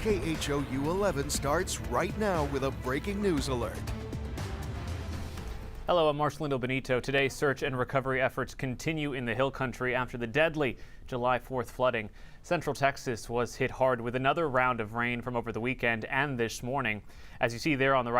KHOU 11 starts right now with a breaking news alert. Hello, I'm Marcelino Benito. Today, search and recovery efforts continue in the Hill Country after the deadly July 4th flooding. Central Texas was hit hard with another round of rain from over the weekend and this morning. As you see there on the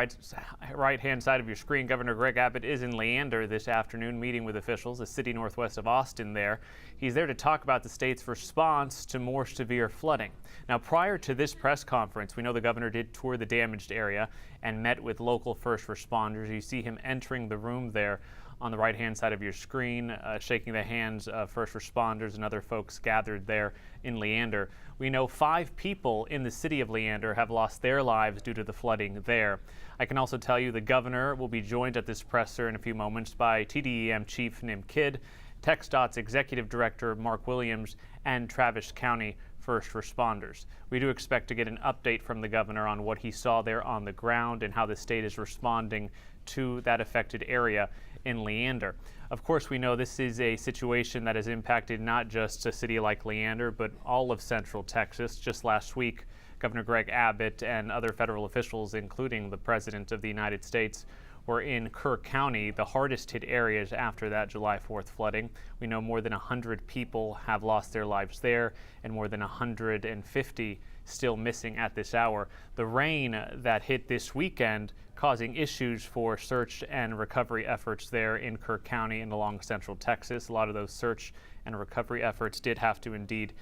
right-hand side of your screen, Governor Greg Abbott is in Leander this afternoon meeting with officials, a city northwest of Austin there. He's there to talk about the state's response to more severe flooding. Now, prior to this press conference, we know the governor did tour the damaged area and met with local first responders. You see him entering the room there on the right-hand side of your screen, shaking the hands of first responders and other folks gathered there in Leander. We know 5 people in the city of Leander have lost their lives due to the flooding there. I can also tell you the governor will be joined at this presser in a few moments by TDEM Chief Nim Kidd, TxDOT's Executive Director Mark Williams, and Travis County first responders. We do expect to get an update from the governor on what he saw there on the ground and how the state is responding to that affected area in Leander. Of course, we know this is a situation that has impacted not just a city like Leander, but all of Central Texas. Just last week, Governor Greg Abbott and other federal officials, including the President of the United States, were in Kerr County, the hardest hit areas after that July 4th flooding. We know more than 100 people have lost their lives there and more than 150 still missing at this hour. The rain that hit this weekend causing issues for search and recovery efforts there in Kerr County and along Central Texas. A lot of those search and recovery efforts did have to indeed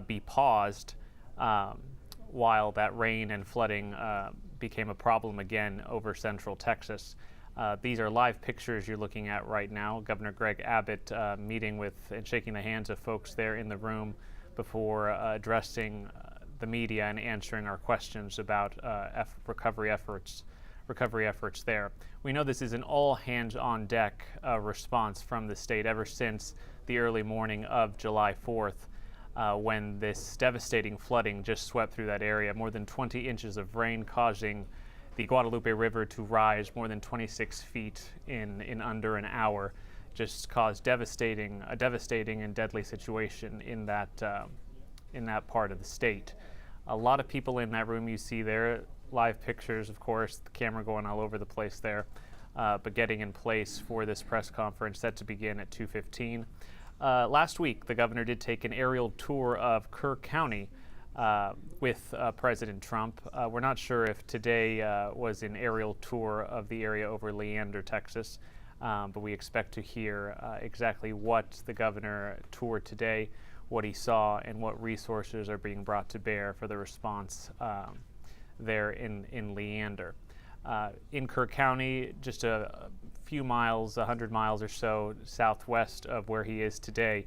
be paused while that rain and flooding became a problem again over Central Texas. These are live pictures you're looking at right now. Governor Greg Abbott meeting with and shaking the hands of folks there in the room before addressing the media and answering our questions about recovery efforts there. We know this is an all hands on deck response from the state ever since the early morning of July 4th. When this devastating flooding just swept through that area. More than 20 inches of rain causing the Guadalupe River to rise more than 26 feet in under an hour. Just caused a devastating and deadly situation in that part of the state. A lot of people in that room you see there. Live pictures, of course, the camera going all over the place there, but getting in place for this press conference set to begin at 2:15. Last week, the governor did take an aerial tour of Kerr County with President Trump. We're not sure if today was an aerial tour of the area over Leander, Texas, but we expect to hear exactly what the governor toured today, what he saw, and what resources are being brought to bear for the response there in Leander. In Kerr County, just a few miles, 100 miles or so southwest of where he is today,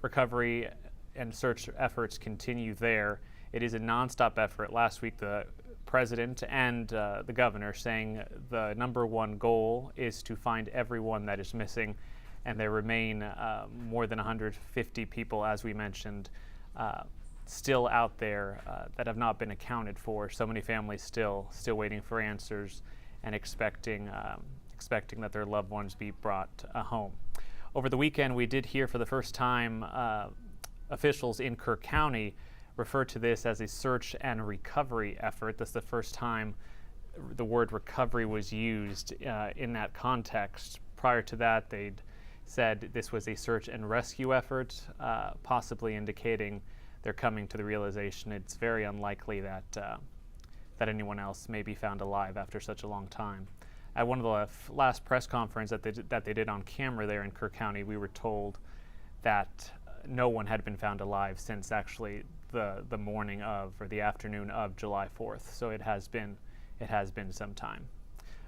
recovery and search efforts continue there. It is a nonstop effort. Last week, the president and the governor saying the #1 goal is to find everyone that is missing, and there remain more than 150 people, as we mentioned, still out there that have not been accounted for. So many families still waiting for answers and expecting that their loved ones be brought home. Over the weekend, we did hear for the first time officials in Kerr County refer to this as a search and recovery effort. That's the first time the word recovery was used in that context. Prior to that, they'd said this was a search and rescue effort, possibly indicating they're coming to the realization it's very unlikely that anyone else may be found alive after such a long time. At one of the last press conferences that they did on camera there in Kerr County, we were told that no one had been found alive since actually the morning of or the afternoon of July 4th. So it has been some time.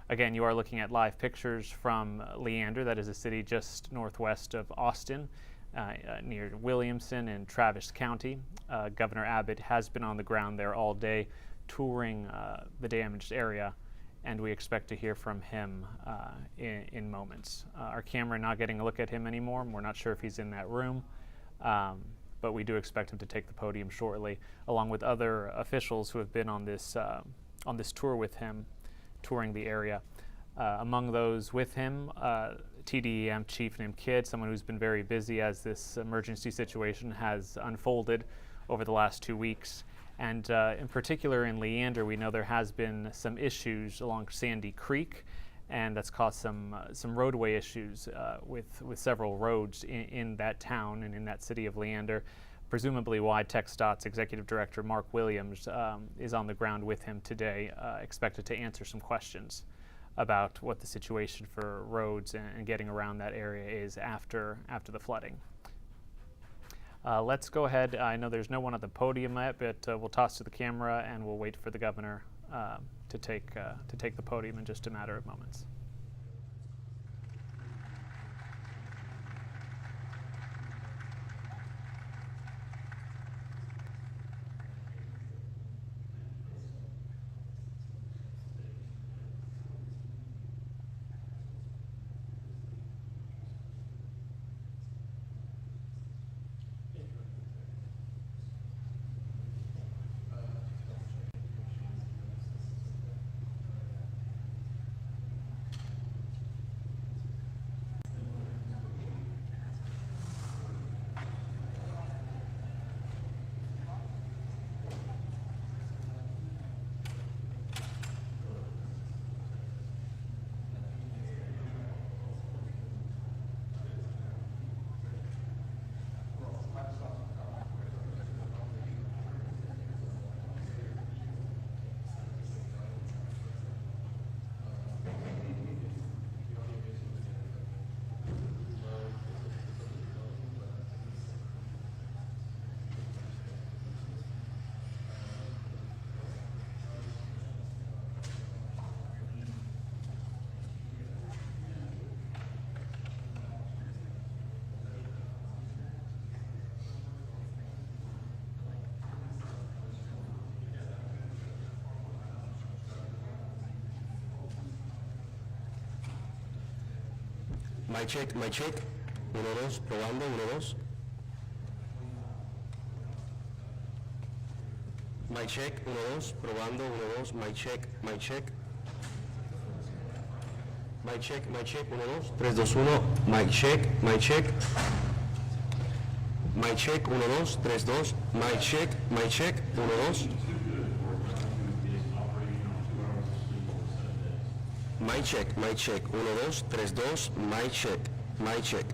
Again, you are looking at live pictures from Leander, that is a city just northwest of Austin, near Williamson and Travis County. Governor Abbott has been on the ground there all day touring the damaged area, and we expect to hear from him in moments. Our camera not getting a look at him anymore. We're not sure if he's in that room, but we do expect him to take the podium shortly, along with other officials who have been on this tour with him, touring the area. Among those with him, TDEM Chief Nim Kidd, someone who's been very busy as this emergency situation has unfolded over the last 2 weeks, And in particular in Leander, we know there has been some issues along Sandy Creek, and that's caused some roadway issues with several roads in that town and in that city of Leander. Presumably why TxDOT's Executive Director Mark Williams is on the ground with him today, expected to answer some questions about what the situation for roads and getting around that area is after the flooding. Let's go ahead. I know there's no one at the podium yet, but we'll toss to the camera and we'll wait for the governor to take the podium in just a matter of moments. My check. 1, 2, probando, 1, 2. My check, 1, 2, probando, 1, 2. My check. My check, 1, 2. 3, 2, 1. My check. My check, 1, 2, 3, 2. My check. 1, 2. My check, 1, 2, 3, 2, my check.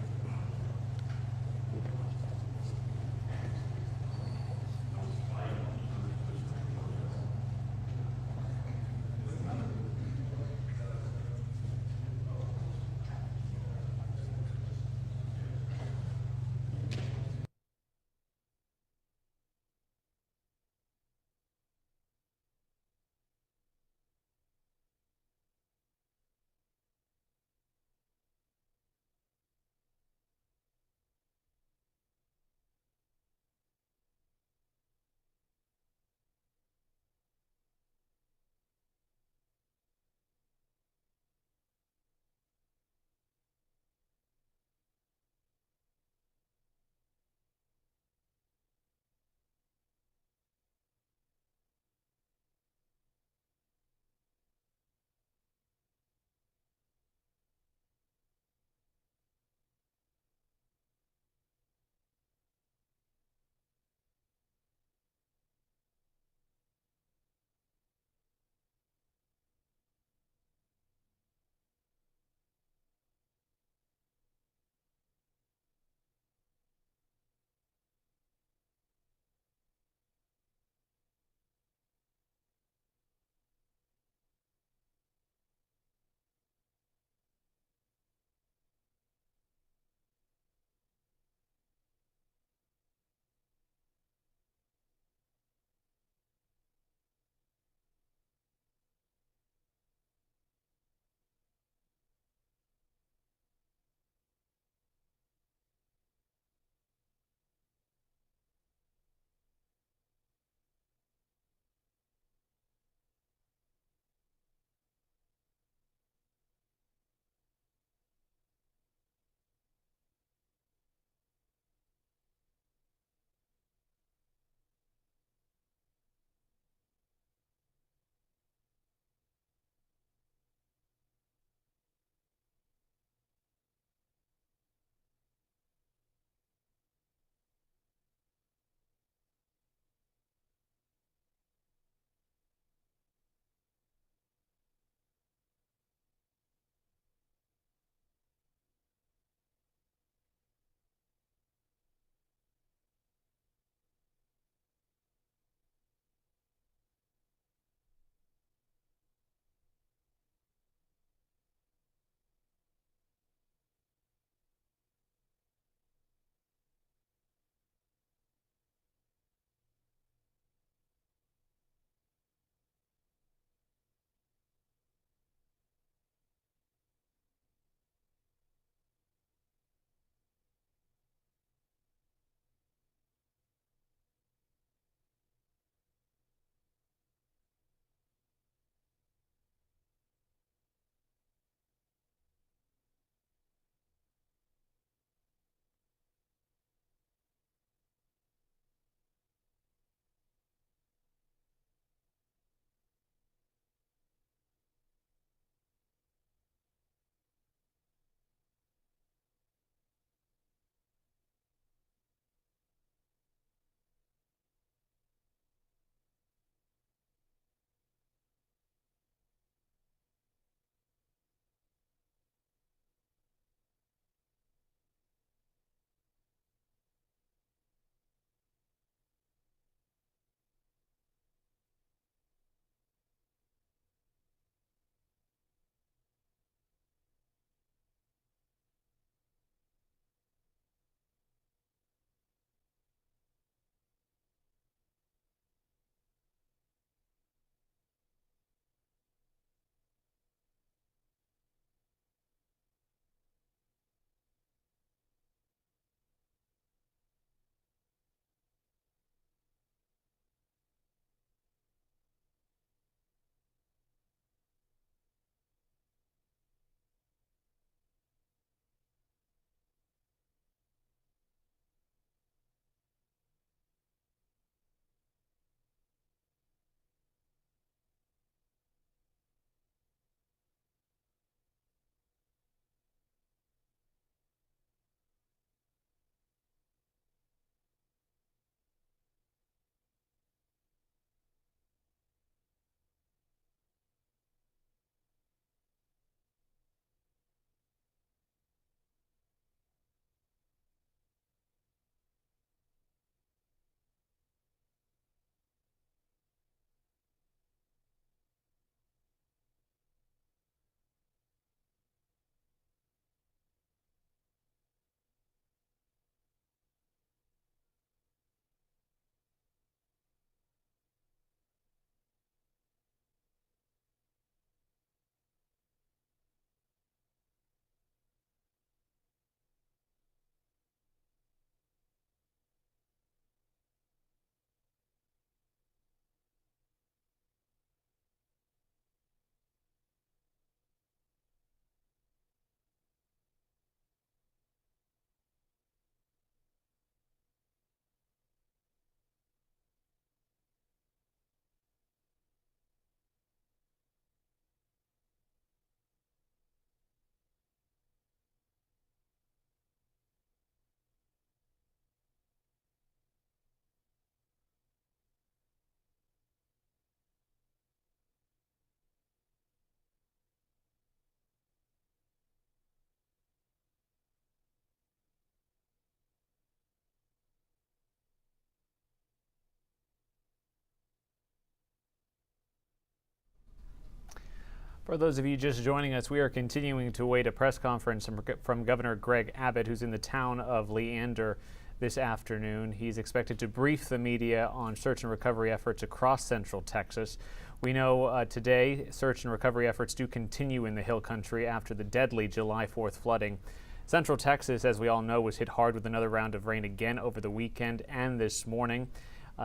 For those of you just joining us, we are continuing to await a press conference from Governor Greg Abbott, who's in the town of Leander this afternoon. He's expected to brief the media on search and recovery efforts across central Texas. We know today search and recovery efforts do continue in the Hill Country after the deadly July 4th flooding. Central Texas, as we all know, was hit hard with another round of rain again over the weekend and this morning.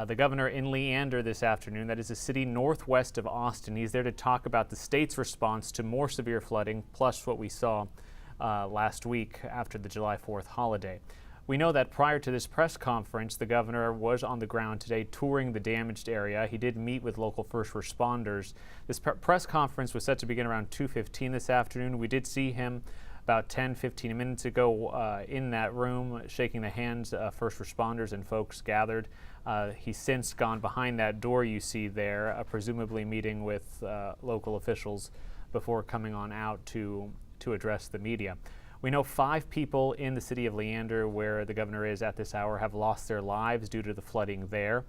The governor in Leander this afternoon, that is a city northwest of Austin. He's there to talk about the state's response to more severe flooding, plus what we saw last week after the July 4th holiday. We know that prior to this press conference, the governor was on the ground today touring the damaged area. He did meet with local first responders. This press conference was set to begin around 2:15 this afternoon. We did see him about 10-15 minutes ago in that room, shaking the hands of first responders and folks gathered. He's since gone behind that door you see there, presumably meeting with local officials before coming on out to address the media. We know 5 people in the city of Leander, where the governor is at this hour, have lost their lives due to the flooding there.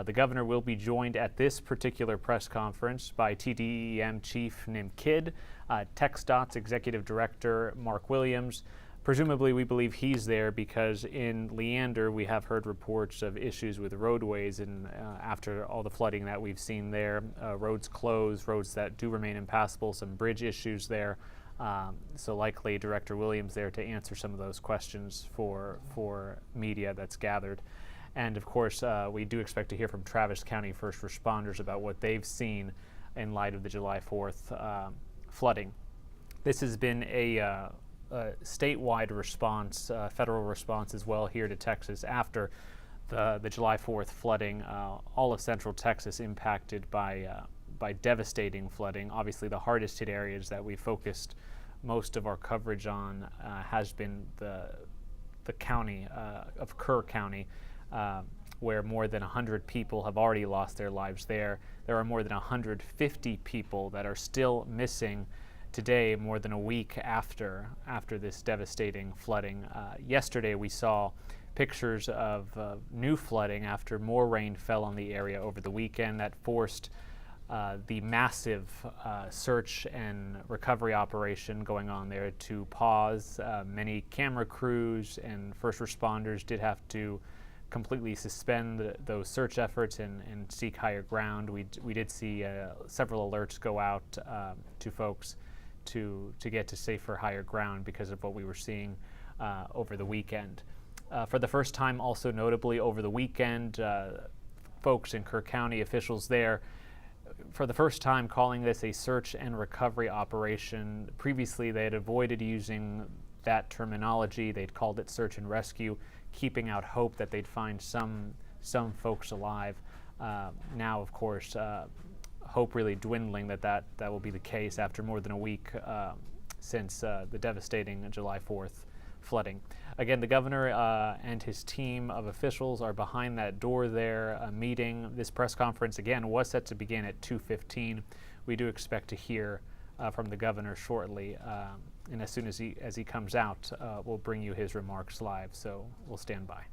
The governor will be joined at this particular press conference by TDEM Chief Nim Kidd, TxDOT's Executive Director Mark Williams. Presumably, we believe he's there because in Leander we have heard reports of issues with roadways, and after all the flooding that we've seen there, roads closed, roads that do remain impassable, some bridge issues there. So likely Director Williams there to answer some of those questions for media that's gathered. And of course, we do expect to hear from Travis County first responders about what they've seen in light of the July 4th flooding. This has been a statewide response, federal response as well here to Texas after the July 4th flooding. All of central Texas impacted by devastating flooding. Obviously, the hardest hit areas that we focused most of our coverage on has been the county of Kerr County, where more than 100 people have already lost their lives there. There are more than 150 people that are still missing today, more than a week after this devastating flooding. Yesterday we saw pictures of new flooding after more rain fell on the area over the weekend that forced the massive search and recovery operation going on there to pause. Many camera crews and first responders did have to completely suspend those search efforts and seek higher ground. We did see several alerts go out to folks to get to safer, higher ground because of what we were seeing over the weekend. For the first time, also notably over the weekend, folks in Kerr County, officials there, for the first time calling this a search and recovery operation. Previously, they had avoided using that terminology. They'd called it search and rescue, keeping out hope that they'd find some folks alive. Now, of course, hope really dwindling that will be the case after more than a week since the devastating July 4th flooding. Again, the governor and his team of officials are behind that door there meeting. This press conference, again, was set to begin at 2:15. We do expect to hear from the governor shortly, and as soon as he comes out, we'll bring you his remarks live, so we'll stand by.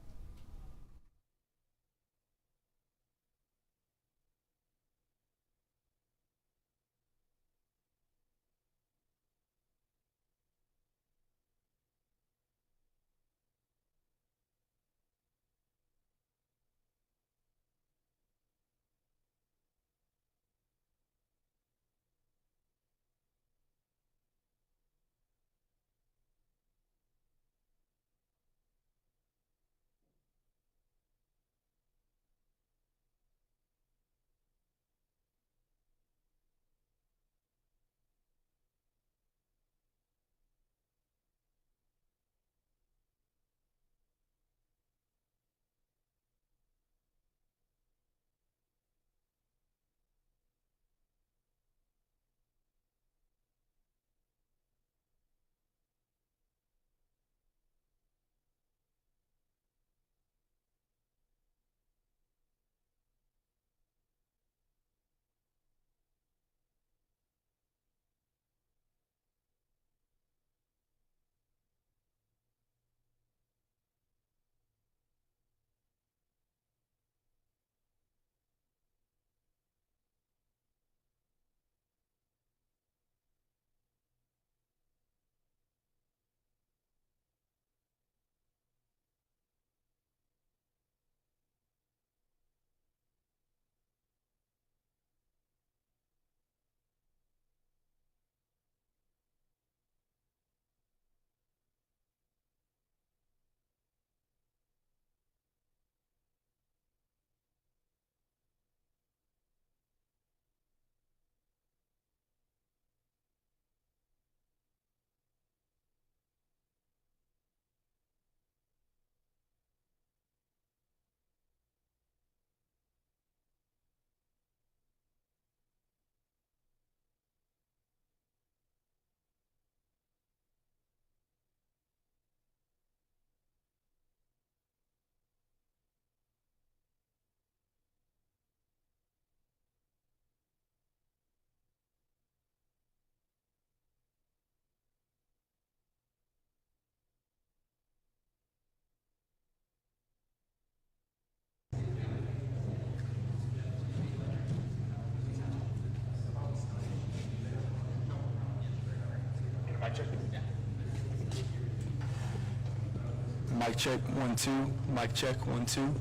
Mic check, 1, 2. Mic check, 1, 2.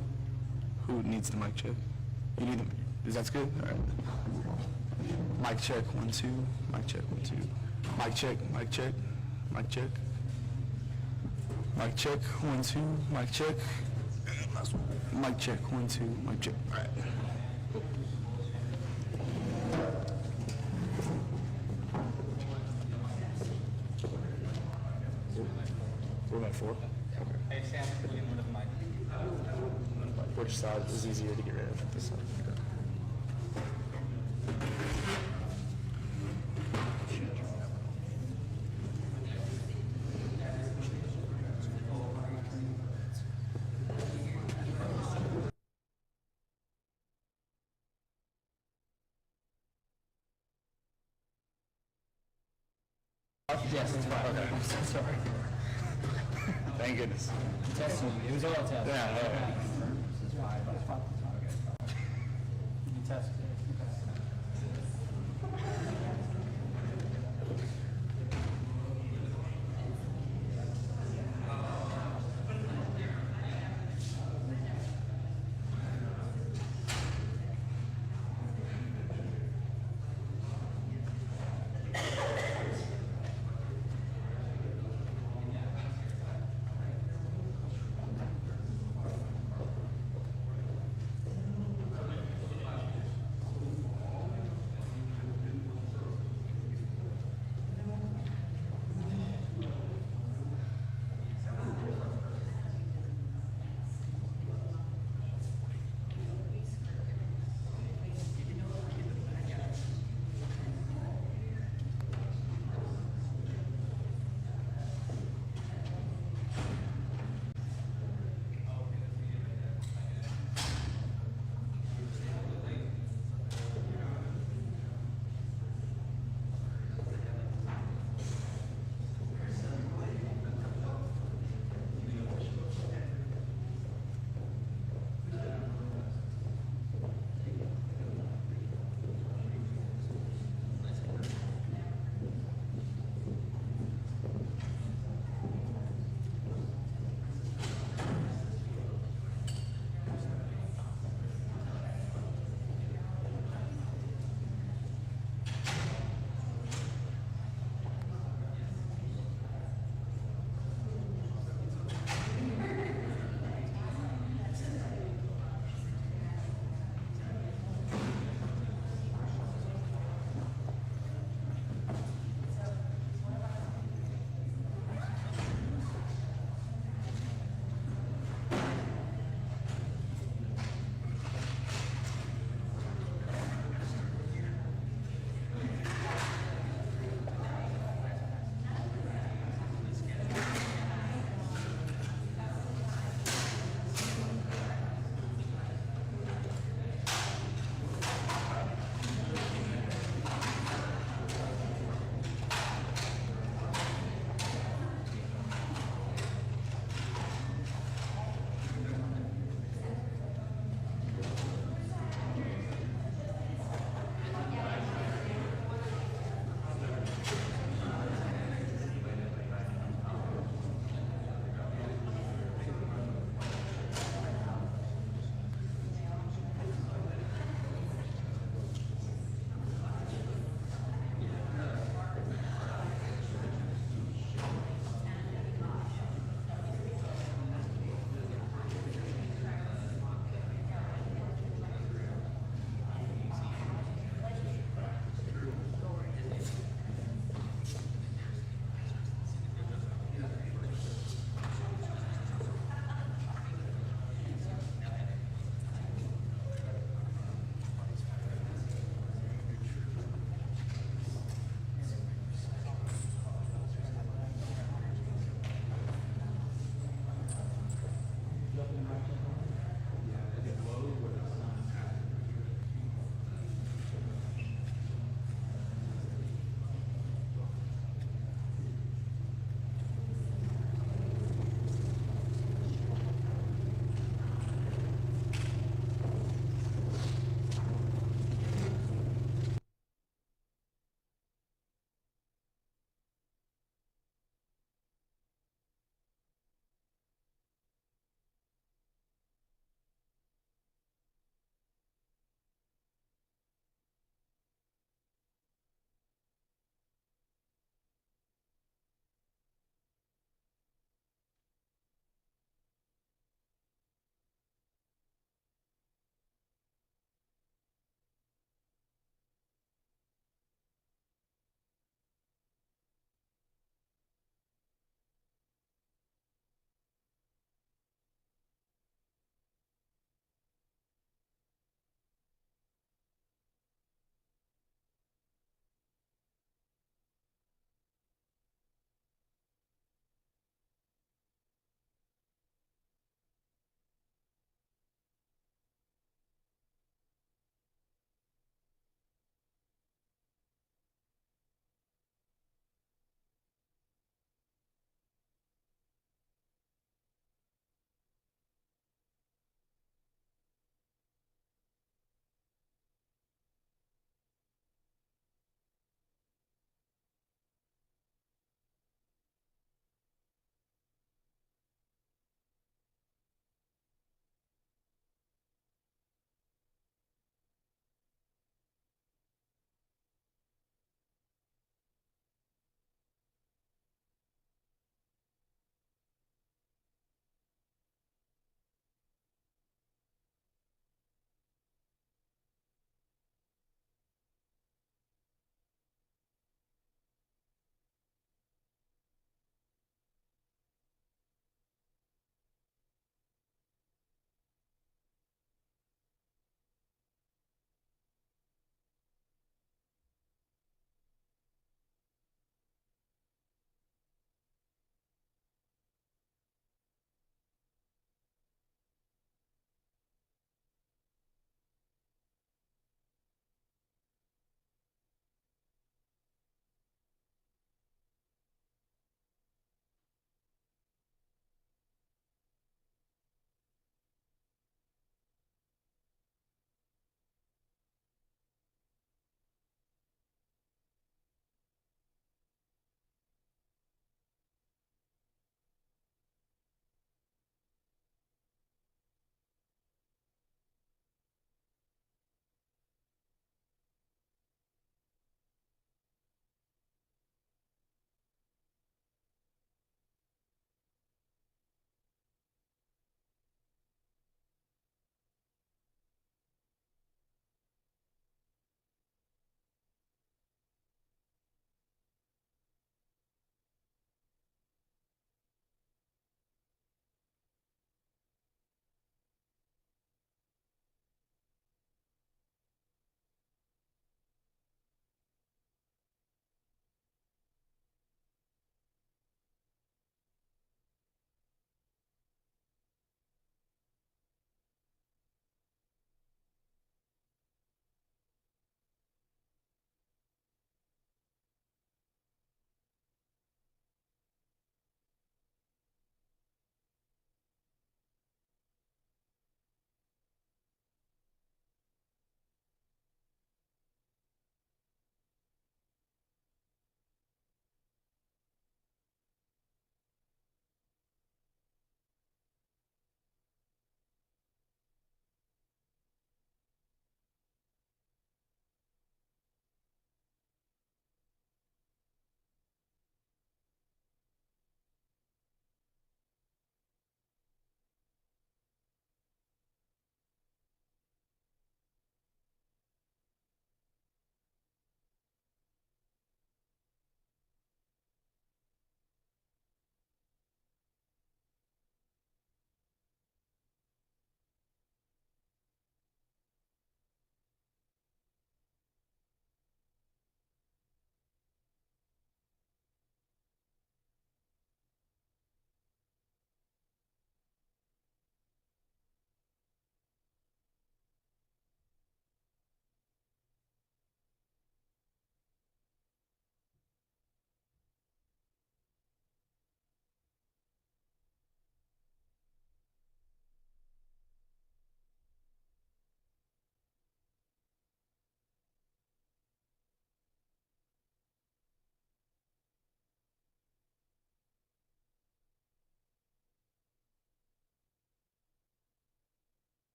Who needs the mic check? You need them. Is that good? All right. Mic check, 1, 2. Mic check, 1, 2. Mic check, mic check, mic check. Mic check, 1, 2. Mic check. Last one. Mic check, 1, 2. Mic check. All right. We're at 4. Okay. Hey Sam, we're getting rid of the mic. Which side is easier to get rid of? This side. Okay. Yes, it's fine. Okay. I'm so sorry. Thank goodness. Testing. It was all a test. Yeah. This is fine. You test.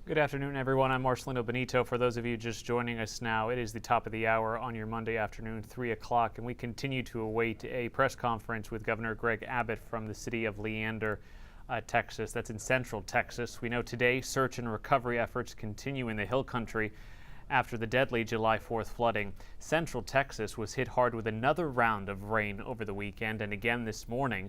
Good afternoon, everyone. I'm Marcelino Benito. For those of you just joining us now, it is the top of the hour on your Monday afternoon, 3 o'clock, and we continue to await a press conference with Governor Greg Abbott from the city of Leander, Texas. That's in central Texas. We know today search and recovery efforts continue in the Hill Country after the deadly July 4th flooding. Central Texas was hit hard with another round of rain over the weekend and again this morning.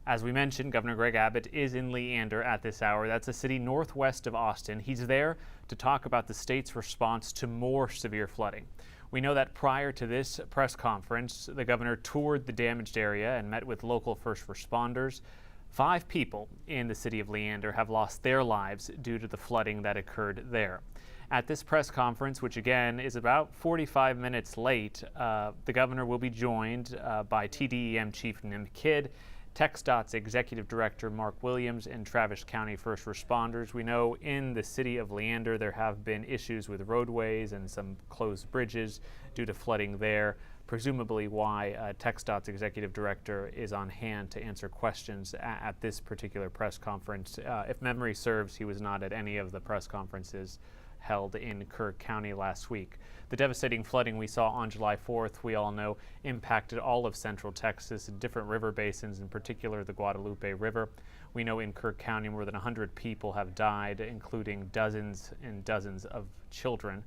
As we mentioned, Governor Greg Abbott is in Leander at this hour. That's a city northwest of Austin. He's there to talk about the state's response to more severe flooding. We know that prior to this press conference, the governor toured the damaged area and met with local first responders. 5 people in the city of Leander have lost their lives due to the flooding that occurred there. At this press conference, which again is about 45 minutes late, the governor will be joined by TDEM Chief Nim Kidd, TxDOT's Executive Director Mark Williams, and Travis County first responders. We know in the city of Leander there have been issues with roadways and some closed bridges due to flooding there, presumably why TxDOT's Executive Director is on hand to answer questions at this particular press conference. If memory serves, he was not at any of the press conferences held in Kirk County last week. The devastating flooding we saw on July 4th, we all know, impacted all of central Texas and different river basins, in particular the Guadalupe River. We know in Kirk County more than 100 people have died, including dozens and dozens of children.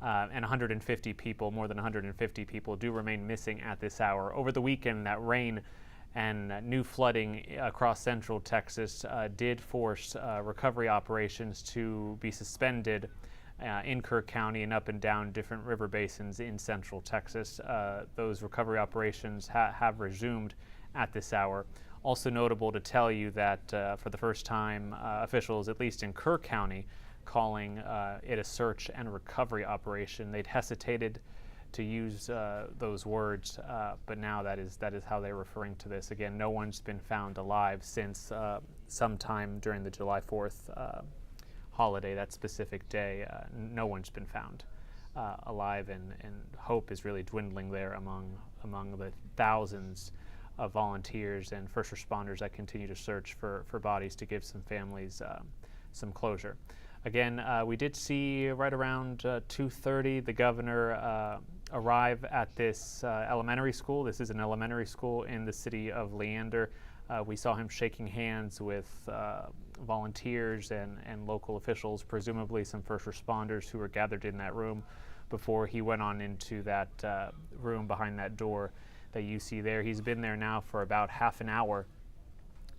And 150 people, more than 150 people, do remain missing at this hour. Over the weekend, that rain and new flooding across central Texas did force recovery operations to be suspended in Kirk County and up and down different river basins in central Texas. Those recovery operations have resumed at this hour. Also notable to tell you that for the first time, officials, at least in Kirk County, calling it a search and recovery operation. They'd hesitated to use those words, but now that is how they're referring to this. Again, no one's been found alive since sometime during the July 4th holiday, that specific day. No one's been found alive, and hope is really dwindling there among the thousands of volunteers and first responders that continue to search for bodies to give some families some closure. Again, we did see right around 2:30 the governor arrive at this elementary school. This is an elementary school in the city of Leander. We saw him shaking hands with volunteers and local officials, presumably some first responders who were gathered in that room, before he went on into that room behind that door that you see there. He's been there now for about half an hour,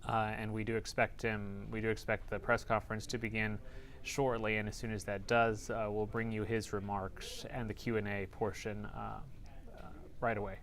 and we do expect the press conference to begin shortly, and as soon as that does, we'll bring you his remarks and the Q&A portion right away.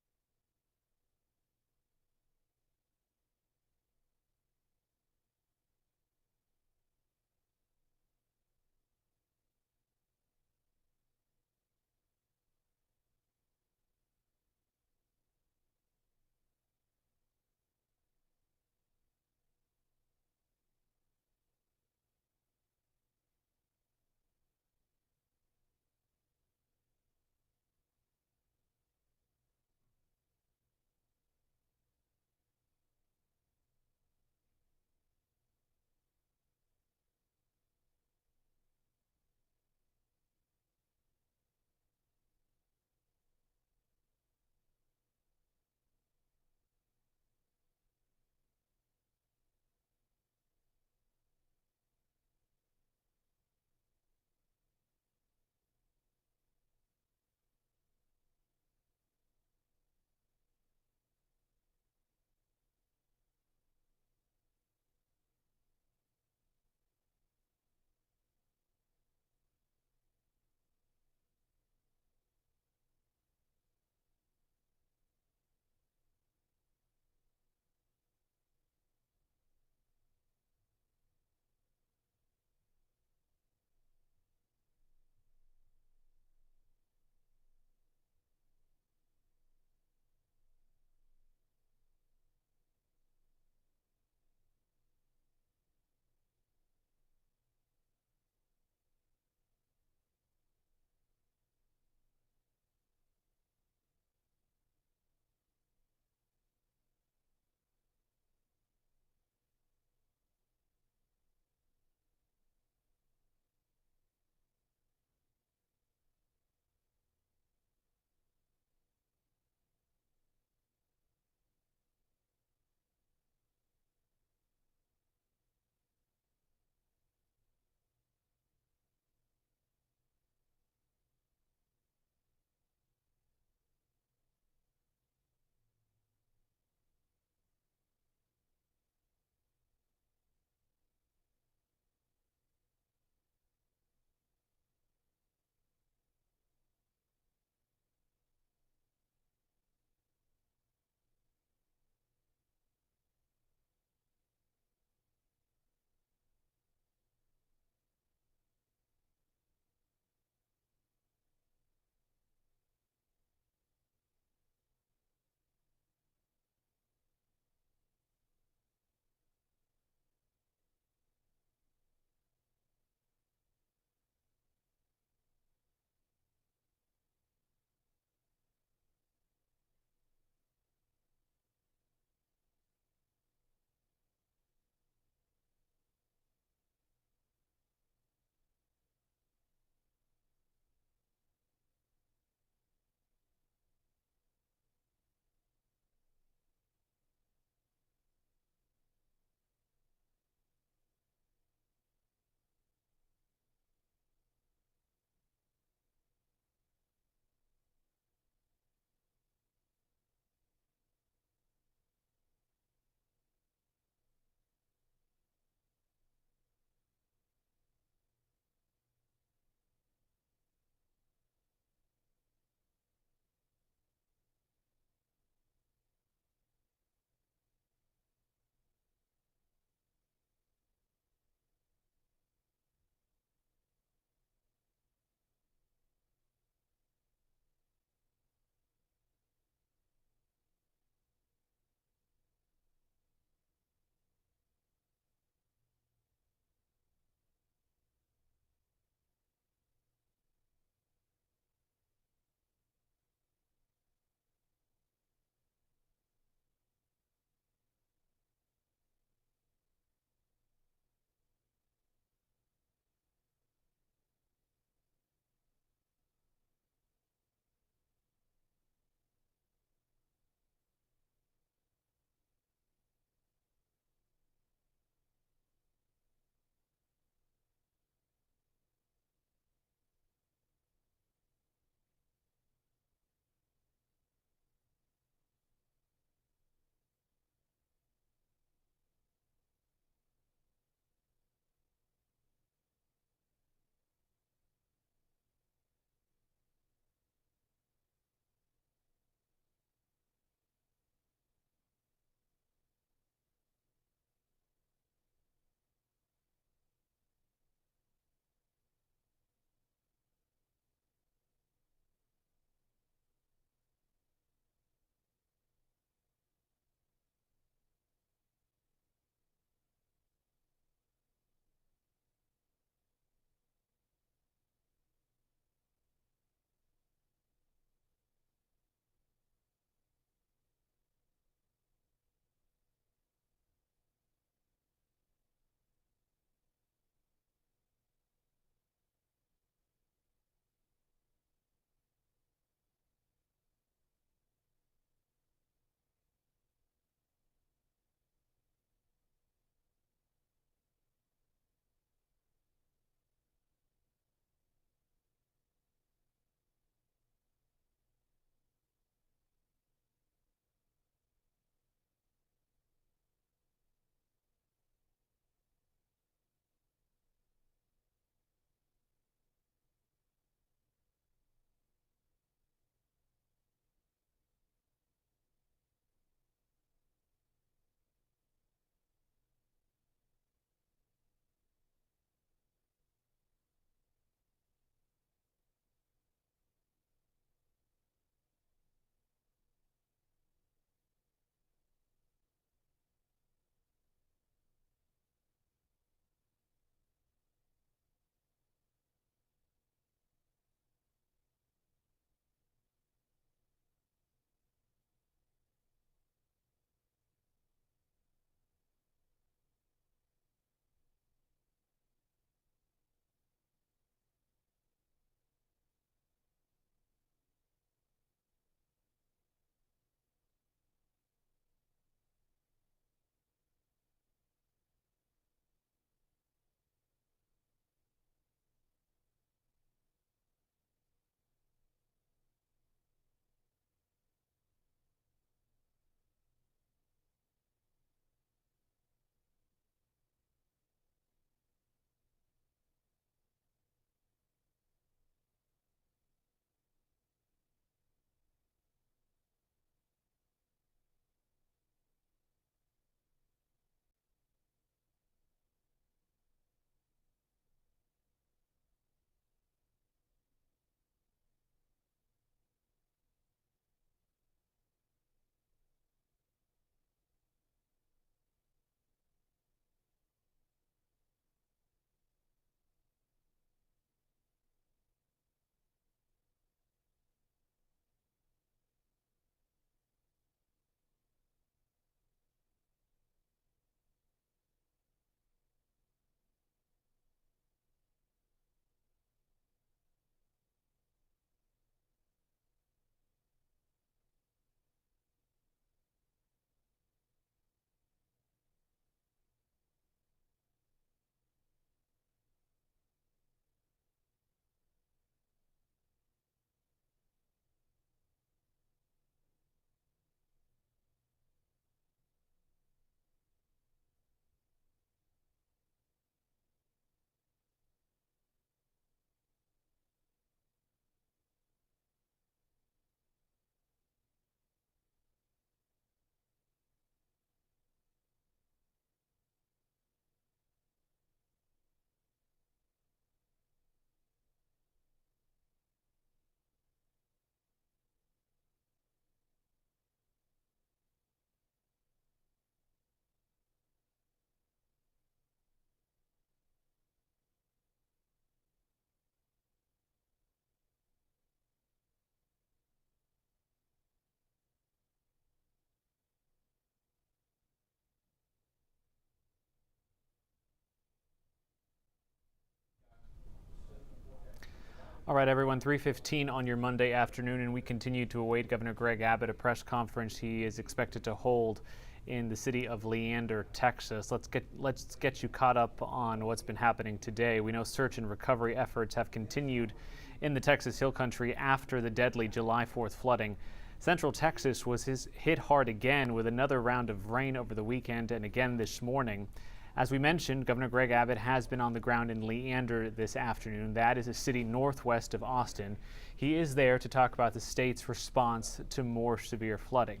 All right, everyone, 3:15 on your Monday afternoon, and we continue to await Governor Greg Abbott, a press conference he is expected to hold in the city of Leander, Texas. Let's get you caught up on what's been happening today. We know search and recovery efforts have continued in the Texas Hill Country after the deadly July 4th flooding. Central Texas was hit hard again with another round of rain over the weekend and again this morning. As we mentioned, Governor Greg Abbott has been on the ground in Leander this afternoon. That is a city northwest of Austin. He is there to talk about the state's response to more severe flooding.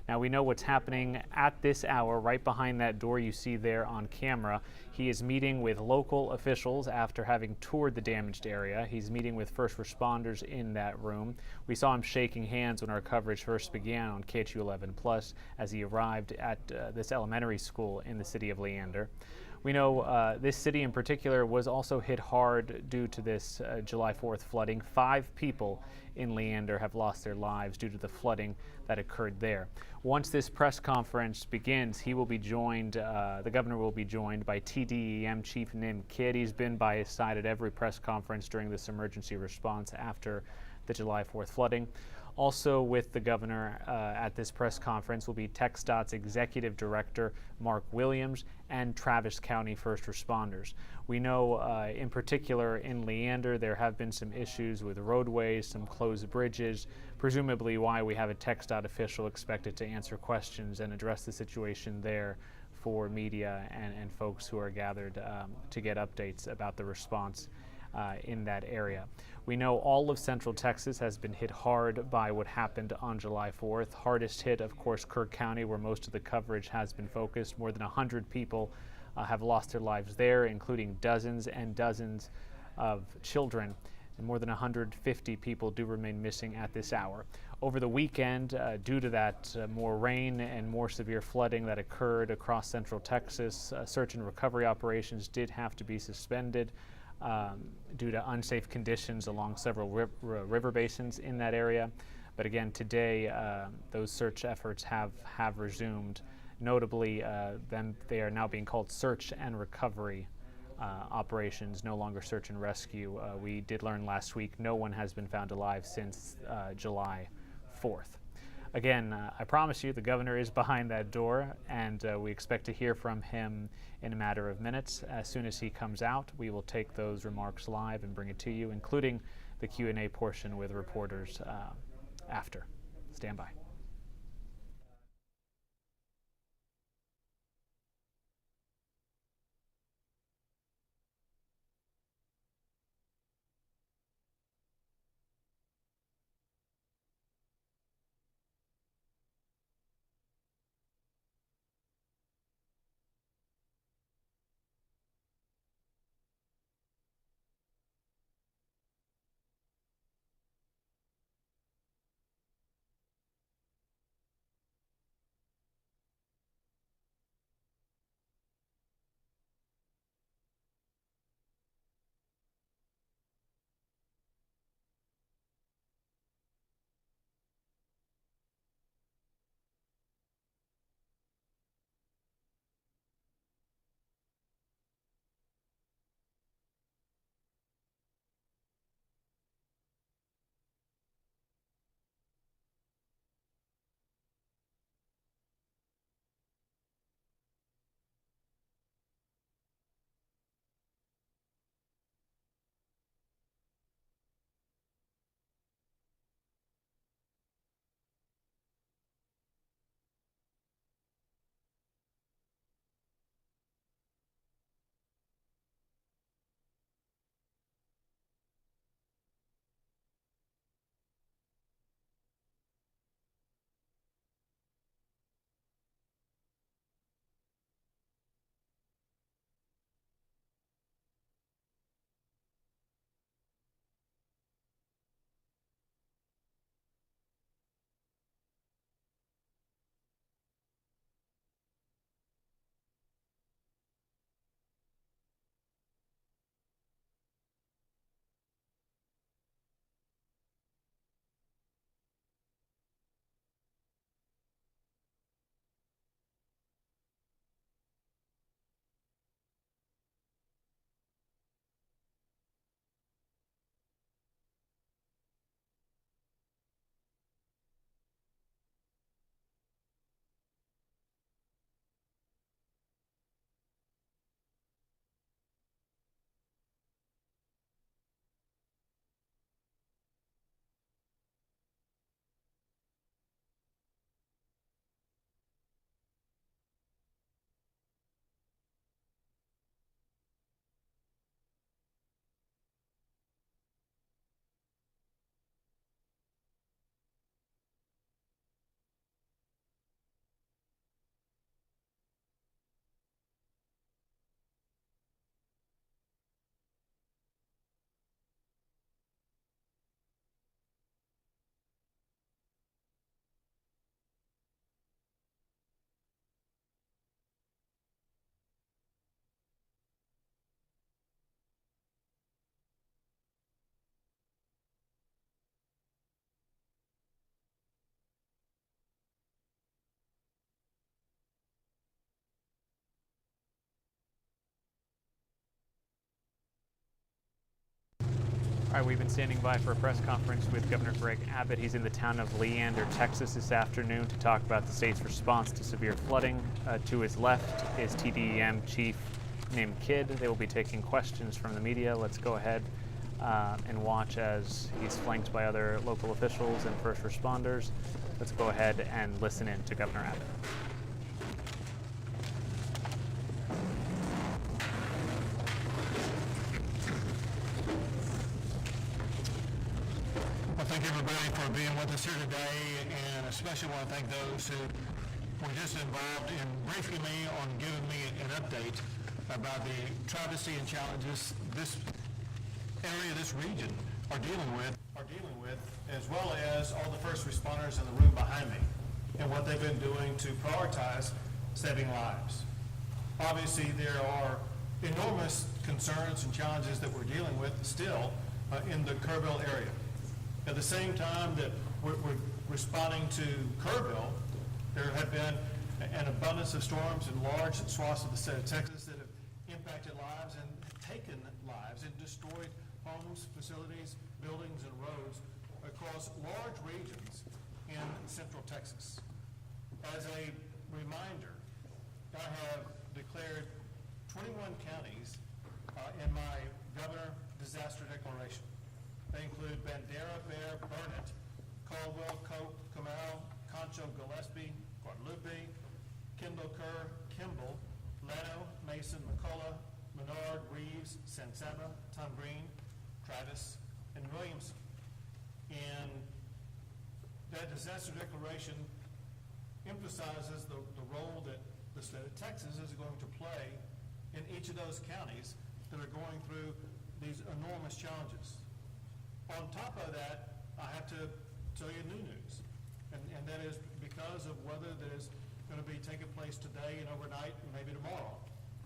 Now, we know what's happening at this hour right behind that door you see there on camera. He is meeting with local officials after having toured the damaged area. He's meeting with first responders in that room. We saw him shaking hands when our coverage first began on KHU11 Plus as he arrived at this elementary school in the city of Leander. We know this city in particular was also hit hard due to this July 4th flooding. 5 people in Leander have lost their lives due to the flooding that occurred there. Once this press conference begins, he will be joined, the governor will be joined by TDEM Chief Nin Kidd. He's been by his side at every press conference during this emergency response after the July 4th flooding. Also with the governor at this press conference will be TxDOT's Executive Director Mark Williams and Travis County first responders. We know in particular in Leander there have been some issues with roadways, some closed bridges, presumably why we have a TxDOT official expected to answer questions and address the situation there for media and folks who are gathered to get updates about the response in that area. We know all of Central Texas has been hit hard by what happened on July 4th. Hardest hit, of course, Kirk County, where most of the coverage has been focused. More than 100 people have lost their lives there, including dozens and dozens of children. And more than 150 people do remain missing at this hour. Over the weekend, due to that more rain and more severe flooding that occurred across Central Texas, search and recovery operations did have to be suspended due to unsafe conditions along several river basins in that area. But again, today, those search efforts have resumed. Notably, they are now being called search and recovery operations, no longer search and rescue. We did learn last week no one has been found alive since July 4th. Again, I promise you the governor is behind that door, and we expect to hear from him in a matter of minutes. As soon as he comes out, we will take those remarks live and bring it to you, including the Q&A portion with reporters after. Stand by. All right, we've been standing by for a press conference with Governor Greg Abbott. He's in the town of Leander, Texas this afternoon to talk about the state's response to severe flooding. To his left is TDEM Chief named Kidd. They will be taking questions from the media. Let's go ahead and watch as he's flanked by other local officials and first responders. Let's go ahead and listen in to Governor Abbott. Well, thank everybody for being with us here today, and especially want to thank those who were just involved in briefing me on giving me an update about the travesty and challenges this area, this region are dealing with, as well as all the first responders in the room behind me, and what they've been doing to prioritize saving lives. Obviously, there are enormous concerns and challenges that we're dealing with still in the Kerrville area. At the same time that we're responding to Kerrville, there have been an abundance of storms in large swaths of the state of Texas that have impacted lives and taken lives and destroyed homes, facilities, buildings, and roads across large regions in central Texas. As a reminder, I have declared 21 counties in my governor disaster declaration. They include Bandera, Bear, Burnett, Caldwell, Cope, Comal, Concho, Gillespie, Guadalupe, Kendall, Kerr, Kimball, Llano, Mason, McCullough, Menard, Reeves, San Saba, Tom Green, Travis, and Williamson. And that disaster declaration emphasizes the role that the state of Texas is going to play in each of those counties that are going through these enormous challenges. On top of that, I have to tell you new news, and that is because of weather that is going to be taking place today and overnight and maybe tomorrow.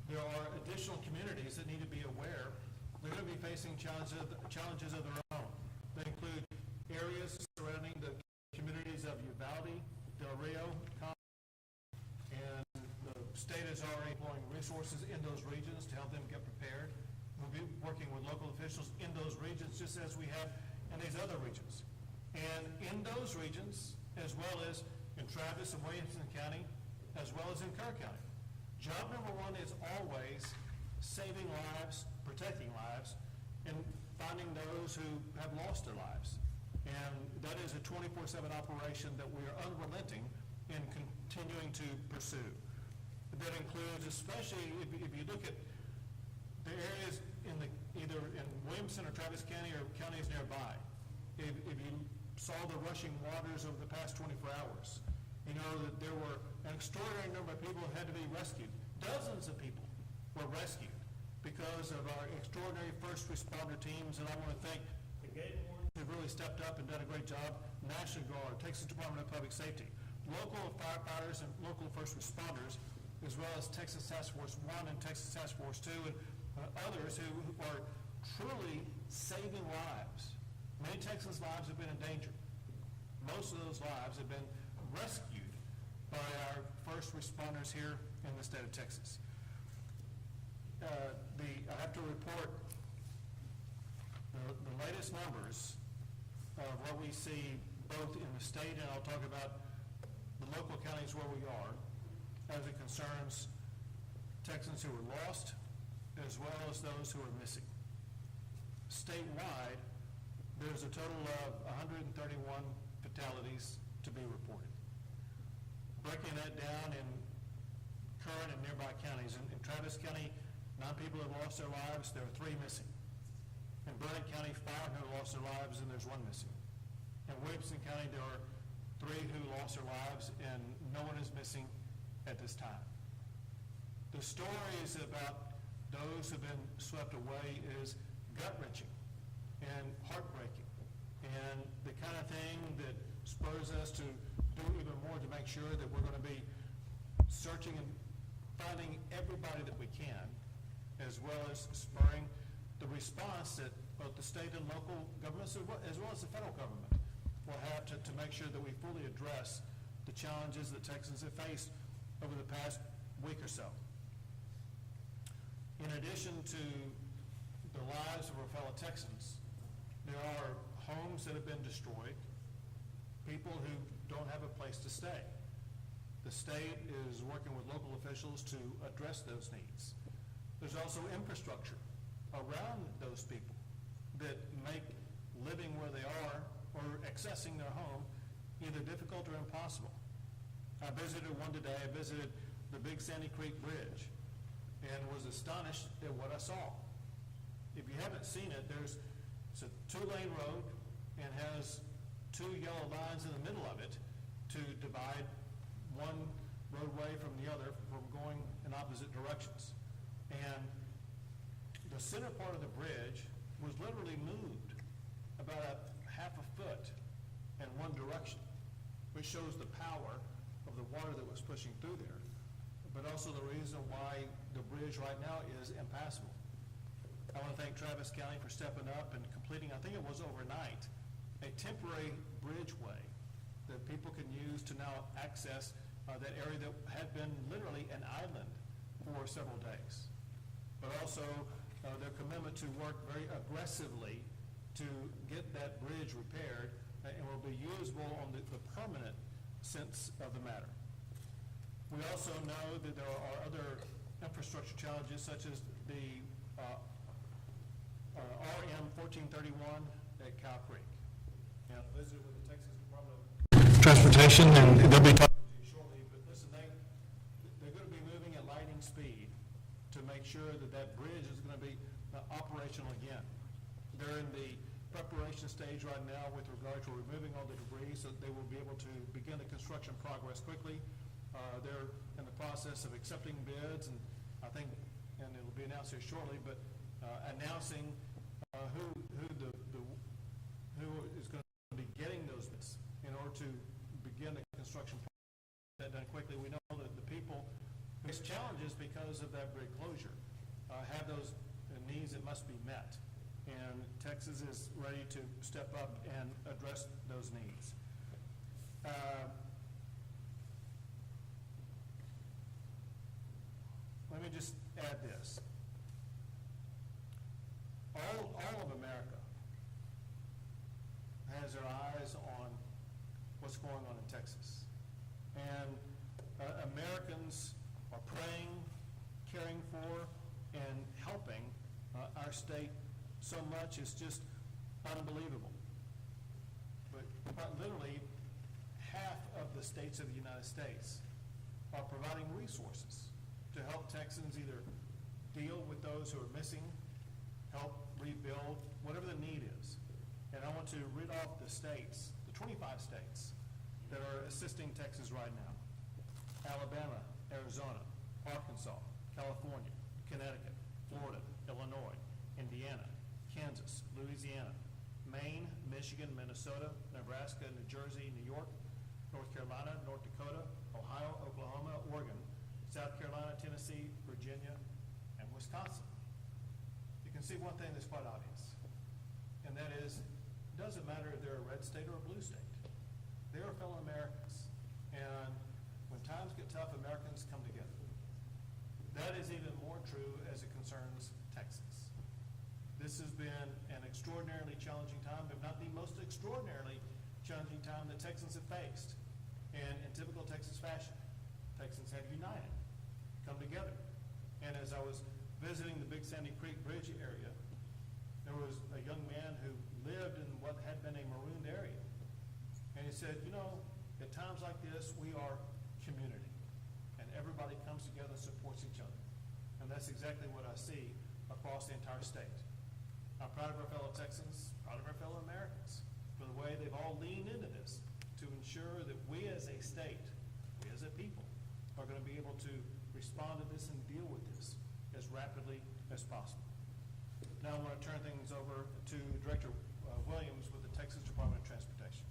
There are additional communities that need to be aware they're going to be facing challenges of their own. They include areas surrounding the communities of Uvalde, Del Rio, and the state is already employing resources in those regions to help them get prepared. We'll be working with local officials in those regions just as we have in these other regions. And in those regions, as well as in Travis and Williamson County, as well as in Kerr County, job number one is always saving lives, protecting lives, and finding those who have lost their lives. And that is a 24/7 operation that we are unrelenting in continuing to pursue. That includes, especially if you look at the areas in either in Williamson or Travis County or counties nearby. If you saw the rushing waters over the past 24 hours, you know that there were an extraordinary number of people who had to be rescued. Dozens of people were rescued because of our extraordinary first responder teams, and I want to thank the Gate Wardens who really stepped up and done a great job, National Guard, Texas Department of Public Safety, local firefighters and local first responders, as well as Texas Task Force 1 and Texas Task Force 2, and others who are truly saving lives. Many Texans' lives have been in danger. Most of those lives have been rescued by our first responders here in the state of Texas. I have to report the latest numbers of what we see both in the state, and I'll talk about the local counties where we are, as it concerns Texans who were lost, as well as those who are missing. Statewide, there's a total of 131 fatalities to be reported. Breaking that down in current and nearby counties, in Travis County, 9 people have lost their lives, there are 3 missing. In Burnett County, 5 have lost their lives, and there's 1 missing. In Williamson County, there are 3 who lost their lives, and no one is missing at this time. The stories about those who've been swept away is gut-wrenching and heartbreaking, and the kind of thing that spurs us to do even more to make sure that we're going to be searching and finding everybody that we can, as well as spurring the response that both the state and local governments, as well as the federal government, will have to make sure that we fully address the challenges that Texans have faced over the past week or so. In addition to the lives of our fellow Texans, There are homes that have been destroyed, people who don't have a place to stay. The state is working with local officials to address those needs. There's also infrastructure around those people that make living where they are or accessing their home either difficult or impossible. I visited one today. I visited the Big Sandy Creek Bridge and was astonished at what I saw. If you haven't seen it, it's a two-lane road and has two yellow lines in the middle of it to divide one roadway from the other from going in opposite directions. And the center part of the bridge was literally moved about a half a foot in one direction, which shows the power of the water that was pushing through there, but also the reason why the bridge right now is impassable. I want to thank Travis County for stepping up and completing, I think it was overnight, a temporary bridgeway that people can use to now access that area that had been literally an island for several days. But also their commitment to work very aggressively to get that bridge repaired and will be usable on the permanent sense of the matter. We also know that there are other infrastructure challenges such as the RM 1431 at Cow Creek. Now, I visited with the Texas Department of Transportation, and they'll be talking to you shortly, but listen, they're going to be moving at lightning speed to make sure that that bridge is going to be operational again. They're in the preparation stage right now with regard to removing all the debris so that they will be able to begin the construction progress quickly. They're in the process of accepting bids, and I think, and it will be announced here shortly, but announcing who is going to be getting those bids in order to begin the construction process. That done quickly. We know that the people who face challenges because of that bridge closure have those needs that must be met. And Texas is ready to step up and address those needs. Let me just add this. All of America has their eyes on what's going on in Texas. And Americans are praying, caring for, and helping our state so much. It's just unbelievable. But literally half of the states of the United States are providing resources to help Texans either deal with those who are missing, help rebuild, whatever the need is. And I want to read off the states, the 25 states that are assisting Texas right now: Alabama, Arizona, Arkansas, California, Connecticut, Florida, Illinois, Indiana, Kansas, Louisiana, Maine, Michigan, Minnesota, Nebraska, New Jersey, New York, North Carolina, North Dakota, Ohio, Oklahoma, Oregon, South Carolina, Tennessee, Virginia, and Wisconsin. You can see one thing that's quite obvious, and that is, it doesn't matter if they're a red state or a blue state. They are fellow Americans, and when times get tough, Americans come together. That is even more true as it concerns Texas. This has been an extraordinarily challenging time, if not the most extraordinarily challenging time that Texans have faced. And in typical Texas fashion, Texans have united, come together. And as I was visiting the Big Sandy Creek Bridge area, there was a young man who lived in what had been a marooned area. And he said, you know, at times like this, we are community. And everybody comes together and supports each other. And that's exactly what I see across the entire state. I'm proud of our fellow Texans, proud of our fellow Americans for the way they've all leaned into this to ensure that we as a state, we as a people, are going to be able to respond to this and deal with this as rapidly as possible. Now I want to turn things over to Director Williams with the Texas Department of Transportation.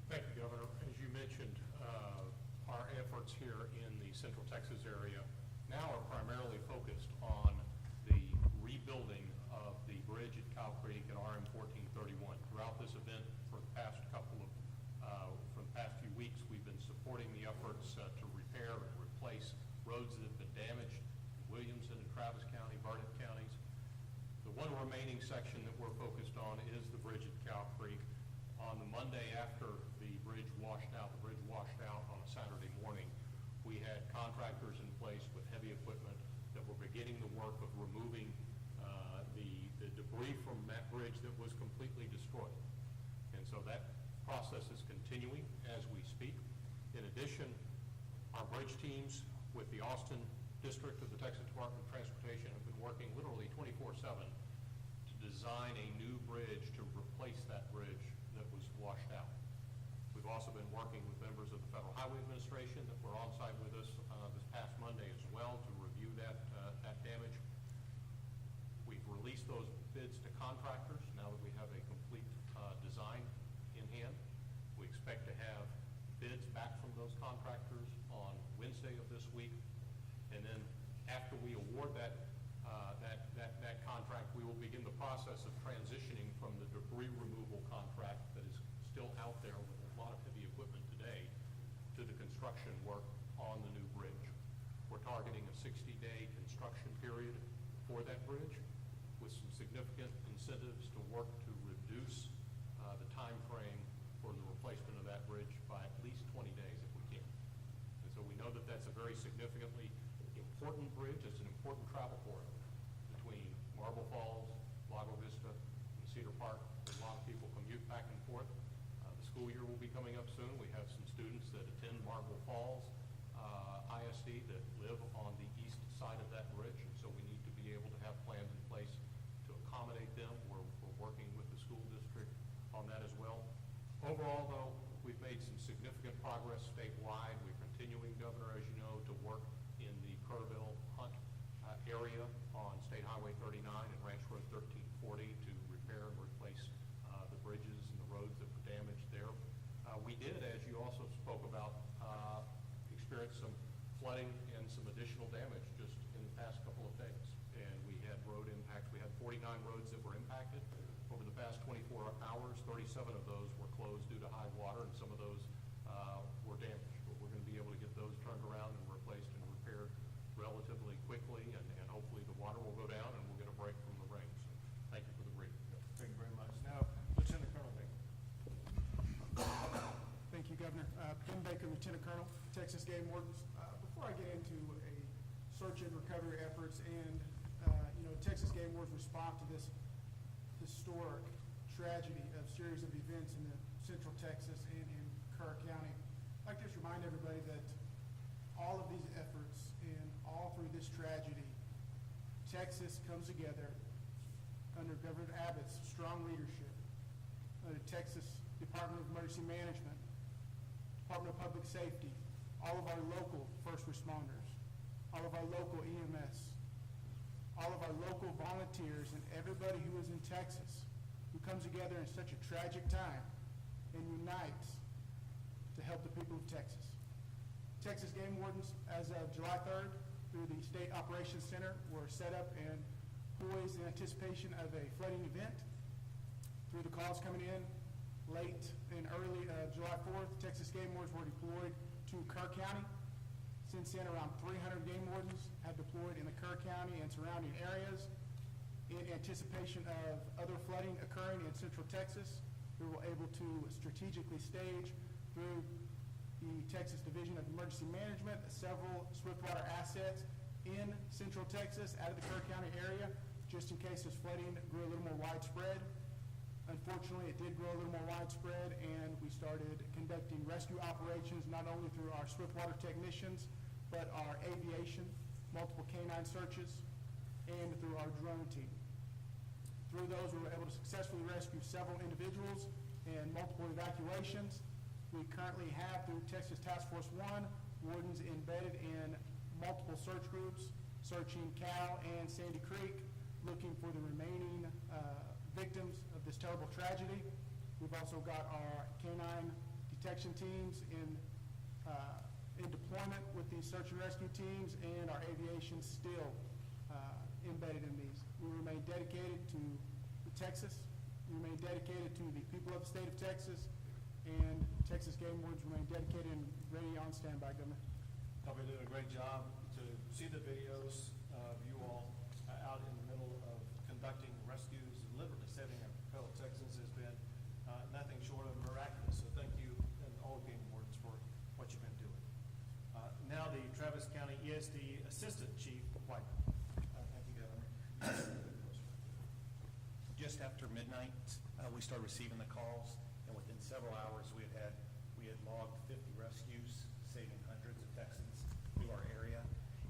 Thank you, Governor. As you mentioned, our efforts here in the Central Texas area now are primarily focused on the rebuilding of the bridge at Cow Creek and RM 1431. Throughout this event, for the past few weeks, we've been supporting the efforts to repair and replace roads that have been damaged in Williamson and Travis County, Burnett counties. The one remaining section that we're focused on is the bridge at Cow Creek. On the Monday after the bridge washed out on a Saturday morning, we had contractors in place with heavy equipment that were beginning the work of removing the debris from that bridge that was completely destroyed. And so that process is continuing as we speak. In addition, our bridge teams with the Austin District of the Texas Department of Transportation have been working literally 24/7 to design a new bridge to replace that bridge that was washed out. We've also been working with members of the Federal Highway Administration that were on site with us this past Monday as well to review that damage. We've released those bids to contractors now that we have a complete design in hand. We expect to have bids back from those contractors on Wednesday of this week. And then after we award that contract, we will begin the process of transitioning from the debris removal contract that is still out there with a lot of heavy equipment today to the construction work on the new bridge. We're targeting a 60-day construction period for that bridge with some significant incentives to work to reduce the time frame for the replacement of that bridge by at least 20 days if we can. And so we know that that's a very significantly important bridge. It's an important travel corridor between Marble Falls, Lago Vista, and Cedar Park. A lot of people commute back and forth. The school year will be coming up soon. We have some students that attend Marble Falls ISD that live on the east side of that bridge, and so we need to be able to have plans in place to accommodate them. We're working with the school district on that as well. Overall, though, we've made some significant progress statewide. We're continuing, Governor, as you know, to work in the Kerrville Hunt area on State Highway 39 and Ranch Road 1340 to repair and replace the bridges and the roads that were damaged there. We did, as you also spoke about, experience some flooding and some additional damage just in the past couple of days. And we had road impacts. We had 49 roads that were impacted over the past 24 hours. 37 of those were closed due to high water, and some of those were damaged. But we're going to be able to get those turned around and replaced and repaired relatively quickly, and hopefully the water will go down and we'll get a break from the rain. So thank you for the briefing. Thank you very much. Now, Lieutenant Colonel Baker. Thank you, Governor. Ben Baker, Lieutenant Colonel, Texas Game Wardens. Before I get into a search and recovery efforts and, Texas Game Wardens' response to this historic tragedy of series of events in the Central Texas and in Kerr County, I'd like to just remind everybody that all of these efforts and all through this tragedy, Texas comes together under Governor Abbott's strong leadership, under Texas Department of Emergency Management, Department of Public Safety, all of our local first responders, all of our local EMS, all of our local volunteers, and everybody who is in Texas who comes together in such a tragic time and unites to help the people of Texas. Texas Game Wardens, as of July 3rd, through the State Operations Center, were set up and poised in anticipation of a flooding event. Through the calls coming in late and early July 4th, Texas Game Wardens were deployed to Kerr County. Since then, around 300 game wardens have deployed in the Kerr County and surrounding areas in anticipation of other flooding occurring in Central Texas. We were able to strategically stage through the Texas Division of Emergency Management several swiftwater assets in Central Texas out of the Kerr County area, just in case this flooding grew a little more widespread. Unfortunately, it did grow a little more widespread, and we started conducting rescue operations not only through our swiftwater technicians, but our aviation, multiple canine searches, and through our drone team. Through those, we were able to successfully rescue several individuals and multiple evacuations. We currently have, through Texas Task Force 1, wardens embedded in multiple search groups, searching Cow and Sandy Creek, looking for the remaining victims of this terrible tragedy. We've also got our canine detection teams in deployment with these search and rescue teams, and our aviation still embedded in these. We remain dedicated to Texas. We remain dedicated to the people of the state of Texas, and Texas Game Wardens remain dedicated and ready on standby, Governor. I've been doing a great job to see the videos of you all out in the middle of conducting saving our fellow Texans has been nothing short of miraculous. So thank you and all game wardens for what you've been doing. Now the Travis County ESD Assistant Chief White. Thank you, Governor. Just after midnight, we started receiving the calls, and within several hours, we had logged 50 rescues, saving hundreds of Texans through our area.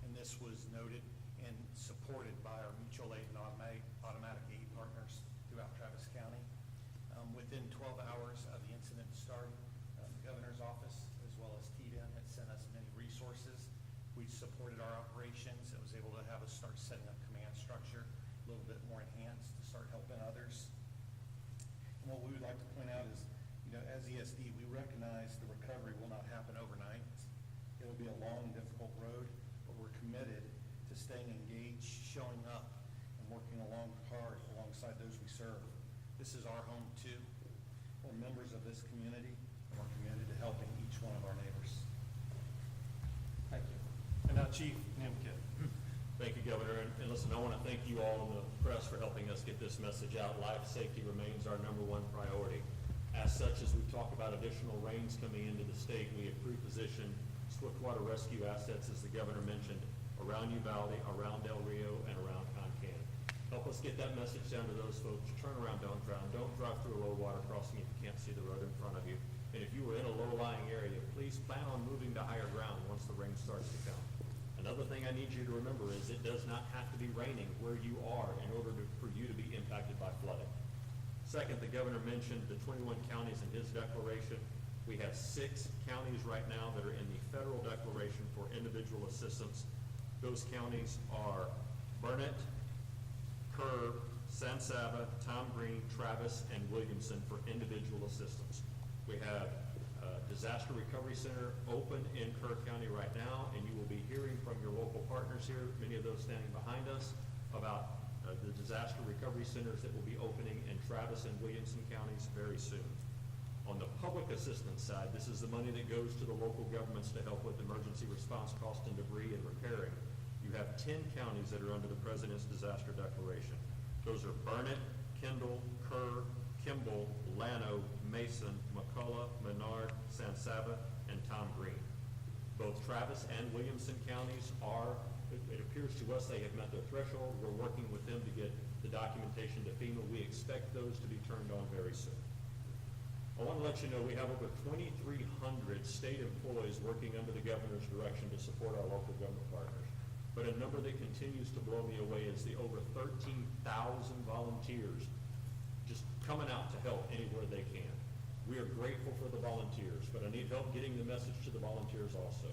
And this was noted and supported by our mutual aid and automatic aid partners throughout Travis County. Within 12 hours of the incident starting, the governor's office, as well as TDM, had sent us many resources. We supported our operations. It was able to have us start setting up command structure a little bit more enhanced to start helping others. And what we would like to point out is, as ESD, we recognize the recovery will not happen overnight. It'll be a long, difficult road, but we're committed to staying engaged, showing up, and working hard alongside those we serve. This is our home too. We're members of this community, and we're committed to helping each one of our neighbors. Thank you. And now Chief Nimkit. Thank you, Governor. And listen, I want to thank you all in the press for helping us get this message out. Life safety remains our #1 priority. As such, as we talk about additional rains coming into the state, we have pre-positioned swiftwater rescue assets, as the governor mentioned, around Uvalde, around Del Rio, and around Concan. Help us get that message down to those folks. Turn around, don't drown. Don't drive through a low water crossing if you can't see the road in front of you. And if you were in a low-lying area, please plan on moving to higher ground once the rain starts to come. Another thing I need you to remember is it does not have to be raining where you are in order for you to be impacted by flooding. Second, the governor mentioned the 21 counties in his declaration. We have 6 counties right now that are in the federal declaration for individual assistance. Those counties are Burnett, Kerr, San Saba, Tom Green, Travis, and Williamson for individual assistance. We have Disaster Recovery Center open in Kerr County right now, and you will be hearing from your local partners here, many of those standing behind us, about the disaster recovery centers that will be opening in Travis and Williamson counties very soon. On the public assistance side, this is the money that goes to the local governments to help with emergency response cost and debris and repairing. You have 10 counties that are under the President's disaster declaration. Those are Burnett, Kendall, Kerr, Kimball, Llano, Mason, McCullough, Menard, San Saba, and Tom Green. Both Travis and Williamson counties are, it appears to us they have met their threshold. We're working with them to get the documentation to FEMA. We expect those to be turned on very soon. I want to let you know we have over 2,300 state employees working under the governor's direction to support our local government partners. But a number that continues to blow me away is the over 13,000 volunteers just coming out to help anywhere they can. We are grateful for the volunteers, but I need help getting the message to the volunteers also.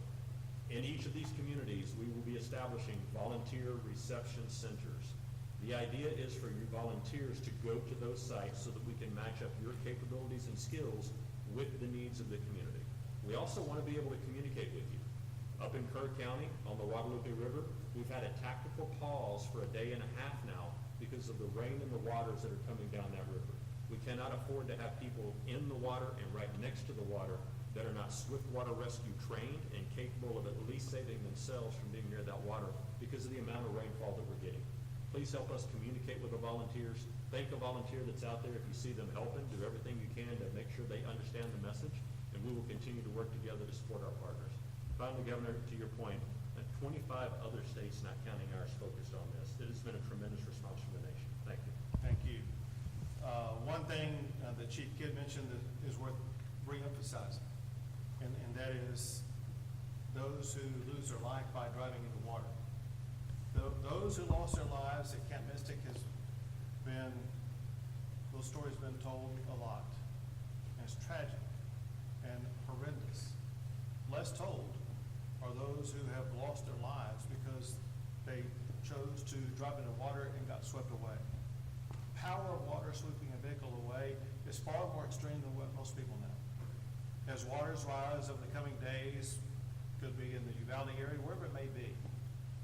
In each of these communities, we will be establishing volunteer reception centers. The idea is for you volunteers to go to those sites so that we can match up your capabilities and skills with the needs of the community. We also want to be able to communicate with you. Up in Kerr County, on the Guadalupe River, we've had a tactical pause for a day and a half now because of the rain and the waters that are coming down that river. We cannot afford to have people in the water and right next to the water that are not swiftwater rescue trained and capable of at least saving themselves from being near that water because of the amount of rainfall that we're getting. Please help us communicate with the volunteers. Thank a volunteer that's out there. If you see them helping, do everything you can to make sure they understand the message, and we will continue to work together to support our partners. Finally, Governor, to your point, 25 other states, not counting ours, focused on this. It has been a tremendous response from the nation. Thank you. Thank you. One thing that Chief Kidd mentioned that is worth re-emphasizing, and that is those who lose their life by driving into water. Those who lost their lives at Camp Mystic those stories have been told a lot. And it's tragic and horrendous. Less told are those who have lost their lives because they chose to drive into water and got swept away. The power of water sweeping a vehicle away is far more extreme than what most people know. As waters rise over the coming days, could be in the Uvalde area, wherever it may be,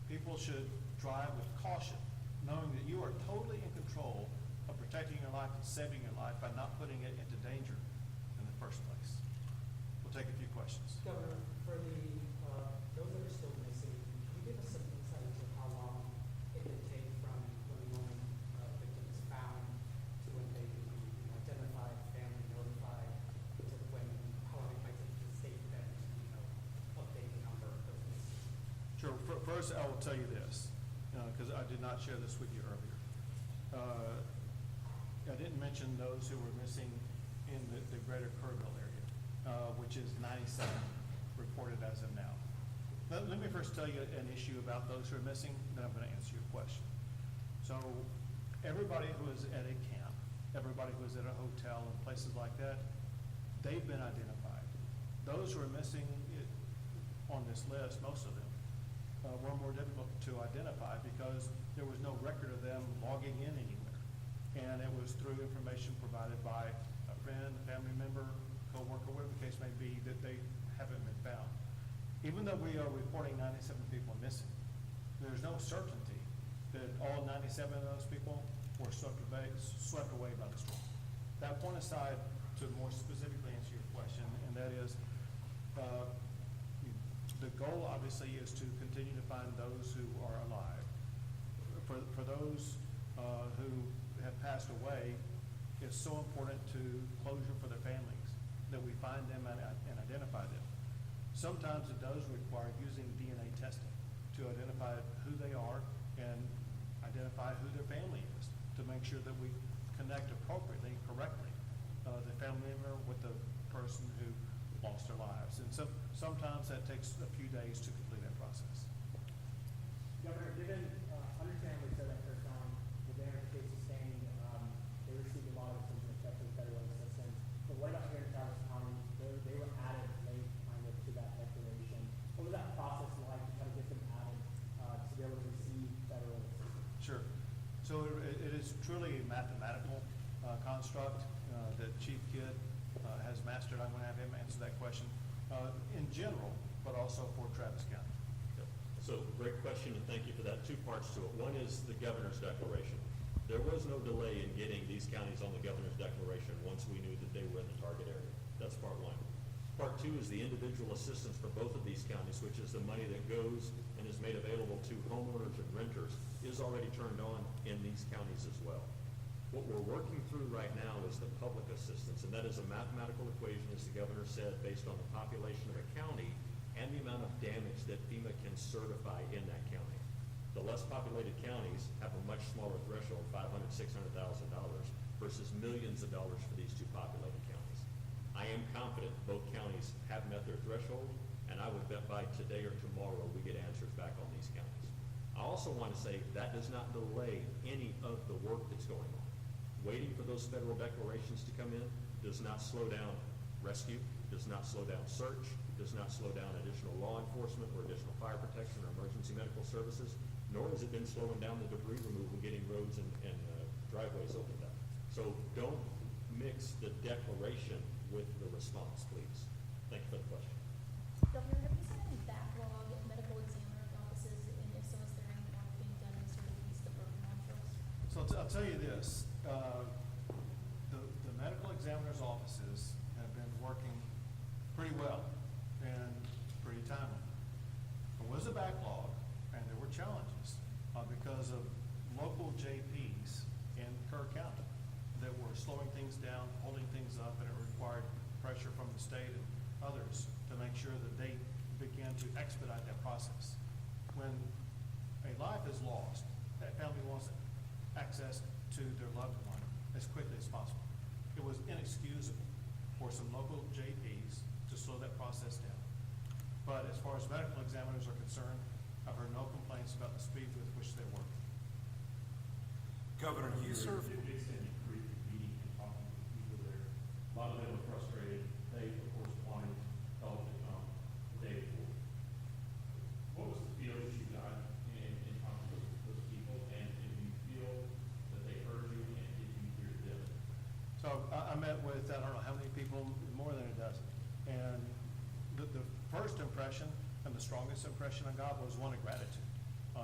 people should drive with caution, knowing that you are totally in control of protecting your life and saving your life by not putting it into danger in the first place. We'll take a few questions. Governor, for those that are still missing, can you give us some insight into how long it would take from when one victim is found to when first, I will tell you this, because I did not share this with you earlier. I didn't mention those who were missing in the greater Kerrville area, which is 97 reported as of now. Let me first tell you an issue about those who are missing, then I'm going to answer your question. So everybody who is at a camp, everybody who is at a hotel and places like that, they've been identified. Those who are missing on this list, most of them, were more difficult to identify because there was no record of them logging in anywhere. And it was through information provided by a friend, a family member, co-worker, whatever the case may be, that they haven't been found. Even though we are reporting 97 people missing, there's no certainty that all 97 of those people were swept away by the storm. That point aside, to more specifically answer your question, and that is, the goal obviously is to continue to find those who are alive. For those who have passed away, it's so important to closure for their families that we find them and identify them. Sometimes it does require using DNA testing to identify who they are and identify who their family is to make sure that we connect appropriately and correctly the family member with the person who lost their lives. And so sometimes that takes a few days to complete that process. Governor, given understandably so that first time the damage case sustained, they received a lot of attention, especially federal assistance. But what about here in Travis County? They were added late kind of to that declaration. What was that process like to try to get them added to be able to receive federal assistance? Sure. So it is truly a mathematical construct that Chief Kidd has mastered. I'm going to have him answer that question in general, but also for Travis County. So great question, and thank you for that. Two parts to it. One is the governor's declaration. There was no delay in getting these counties on the governor's declaration once we knew that they were in the target area. That's part one. Part two is the individual assistance for both of these counties, which is the money that goes and is made available to homeowners and renters, is already turned on in these counties as well. What we're working through right now is the public assistance, and that is a mathematical equation, as the governor said, based on the population of a county and the amount of damage that FEMA can certify in that county. The less populated counties have a much smaller threshold, $500,000, $600,000, versus millions of dollars for these two populated counties. I am confident both counties have met their threshold, and I would bet by today or tomorrow we get answers back on these counties. I also want to say that does not delay any of the work that's going on. Waiting for those federal declarations to come in does not slow down rescue, does not slow down search, does not slow down additional law enforcement or additional fire protection or emergency medical services, nor has it been slowing down the debris removal, getting roads and driveways opened up. So don't mix the declaration with the response, please. Thank you for the question. Governor, have you seen any backlog of medical examiner's offices, and if so, is there any work being done to sort of ease the burden on folks? So I'll tell you this, the medical examiner's offices have been working pretty well and pretty timely. There was a backlog and there were challenges because of local JPs in Kerr County that were slowing things down, holding things up, and it required pressure from the state and others to make sure that they began to expedite that process. When a life is lost, that family wants access to their loved one as quickly as possible. It was inexcusable for some local JPs to slow that process down. But as far as medical examiners are concerned, I've heard no complaints about the speed with which they work. Governor, you serve. To the extent you briefed meeting and talking to people there, a lot of them were frustrated. They, of course, wanted help to come the day before. What was the feel that you got in talking to those people, and did you feel that they heard you, and did you hear them? So I met with, I don't know how many people, more than a dozen. And the first impression and the strongest impression I got was one of gratitude.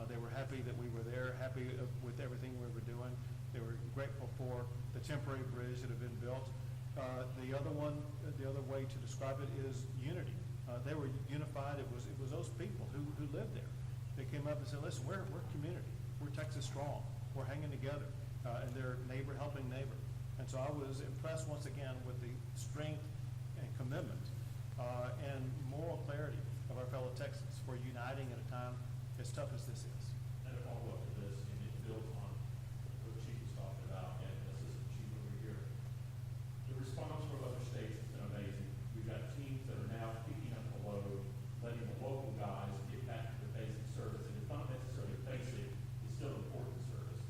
They were happy that we were there, happy with everything we were doing. They were grateful for the temporary bridge that had been built. The other way to describe it is unity. They were unified. It was those people who lived there. They came up and said, listen, we're community. We're Texas strong. We're hanging together. And they're neighbor helping neighbor. And so I was impressed once again with the strength and commitment and moral clarity of our fellow Texans for uniting at a time as tough as this is. And to follow up to this, and it builds on what Chief was talking about, and Assistant Chief over here. The response from other states has been amazing. We've got teams that are now picking up the load, letting the local guys get back to the basic service. And it's not necessarily basic, it's still important service.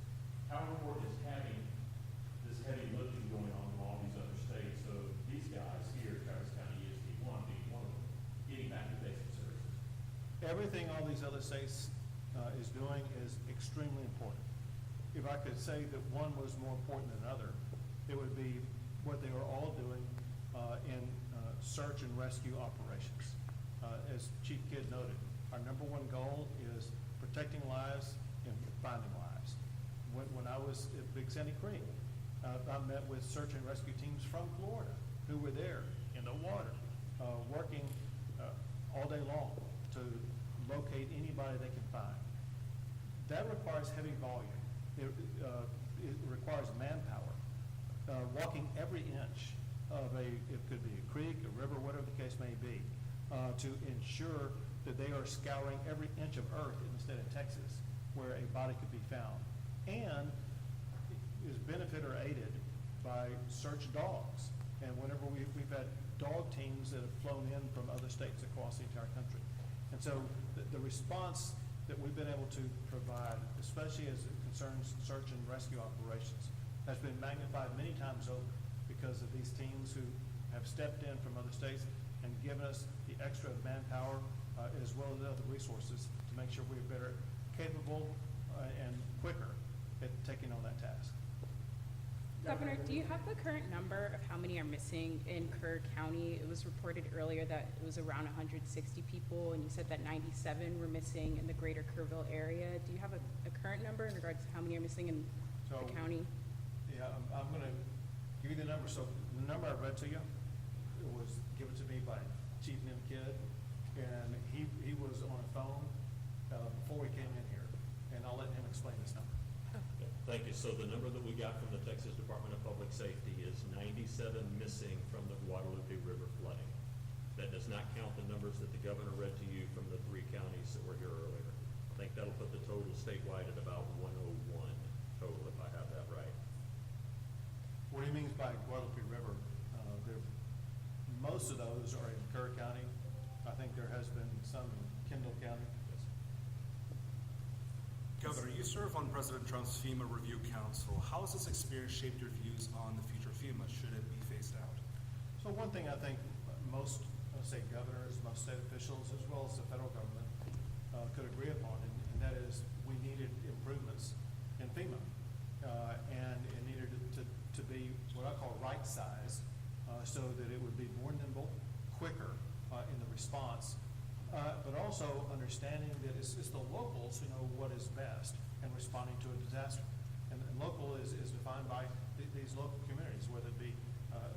How important is having this heavy lifting going on in all these other states? So these guys here, Travis County ESD1 being one of them, getting back to basic services. Everything all these other states is doing is extremely important. If I could say that one was more important than another, it would be what they are all doing in search and rescue operations. As Chief Kidd noted, our number one goal is protecting lives and finding lives. When I was at Big Sandy Creek, I met with search and rescue teams from Florida who were there in the water, working all day long to locate anybody they can find. That requires heavy volume. It requires manpower, walking every inch of it could be a creek, a river, whatever the case may be, to ensure that they are scouring every inch of earth in the state of Texas where a body could be found. And is benefited or aided by search dogs. And whenever we've had dog teams that have flown in from other states across the entire country. And so the response that we've been able to provide, especially as it concerns search and rescue operations, has been magnified many times over because of these teams who have stepped in from other states and given us the extra manpower as well as other resources to make sure we're better capable and quicker at taking on that task. Governor, do you have the current number of how many are missing in Kerr County? It was reported earlier that it was around 160 people, and you said that 97 were missing in the greater Kerrville area. Do you have a current number in regards to how many are missing in the county? Yeah, I'm going to give you the number. So the number I read to you, it was given to me by Chief Nim Kidd, and he was on a phone before we came in here, and I'll let him explain this number. Thank you. So the number that we got from the Texas Department of Public Safety is 97 missing from the Guadalupe River flooding. That does not count the numbers that the governor read to you from the 3 counties that were here earlier. I think that'll put the total statewide at about 101 total, if I have that right. What he means by Guadalupe River, most of those are in Kerr County. I think there has been some in Kendall County. Governor, you serve on President Trump's FEMA Review Council. How has this experience shaped your views on the future of FEMA should it be phased out? So one thing I think most, state governors, most state officials, as well as the federal government could agree upon, and that is we needed improvements in FEMA. And it needed to be what I call right size so that it would be more nimble, quicker in the response. But also understanding that it's the locals who know what is best in responding to a disaster. And local is defined by these local communities, whether it be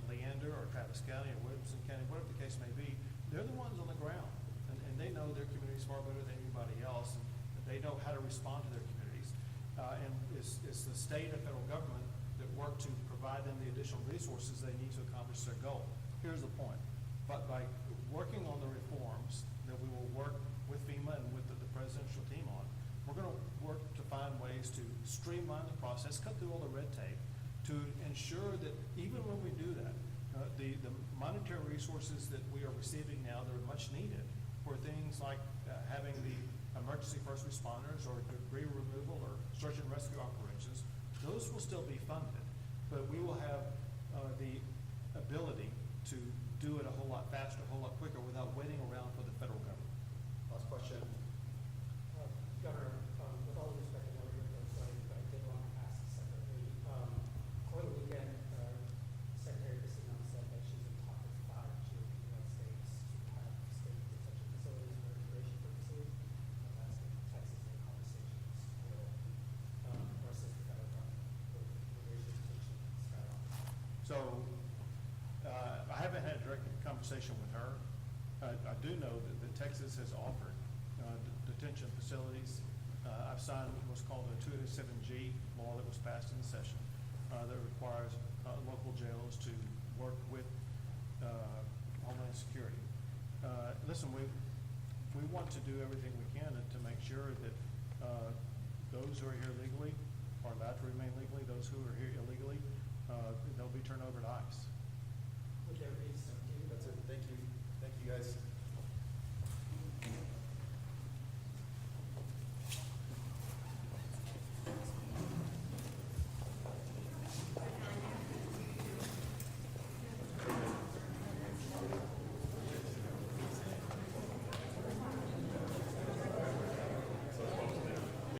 Leander or Travis County or Williamson County, whatever the case may be. They're the ones on the ground, and they know their communities far better than anybody else, and they know how to respond to their communities. And it's the state and federal government that work to provide them the additional resources they need to accomplish their goal. Here's the point. But by working on the reforms that we will work with FEMA and with the presidential team on, we're going to work to find ways to streamline the process, cut through all the red tape, to ensure that even when we do that, the monetary resources that we are receiving now that are much needed for things like having the emergency first responders or debris removal or search and rescue operations, those will still be funded. But we will have the ability to do it a whole lot faster, a whole lot quicker without waiting around for the federal government. Last question. Governor, with all due respect, I know you're going to say, but I did want to ask separately. Over the weekend, Secretary Christine said that she's in talk with 5 GOP states to have state detention facilities for immigration purposes. I'm asking Texas in conversations versus the federal government for immigration detention skyrocket. So I haven't had a direct conversation with her. I do know that Texas has offered detention facilities. I've signed what's called a 287G law that was passed in the session that requires local jails to work with Homeland Security. Listen, we want to do everything we can to make sure that those who are here legally are allowed to remain legally. Those who are here illegally, they'll be turned over to ICE.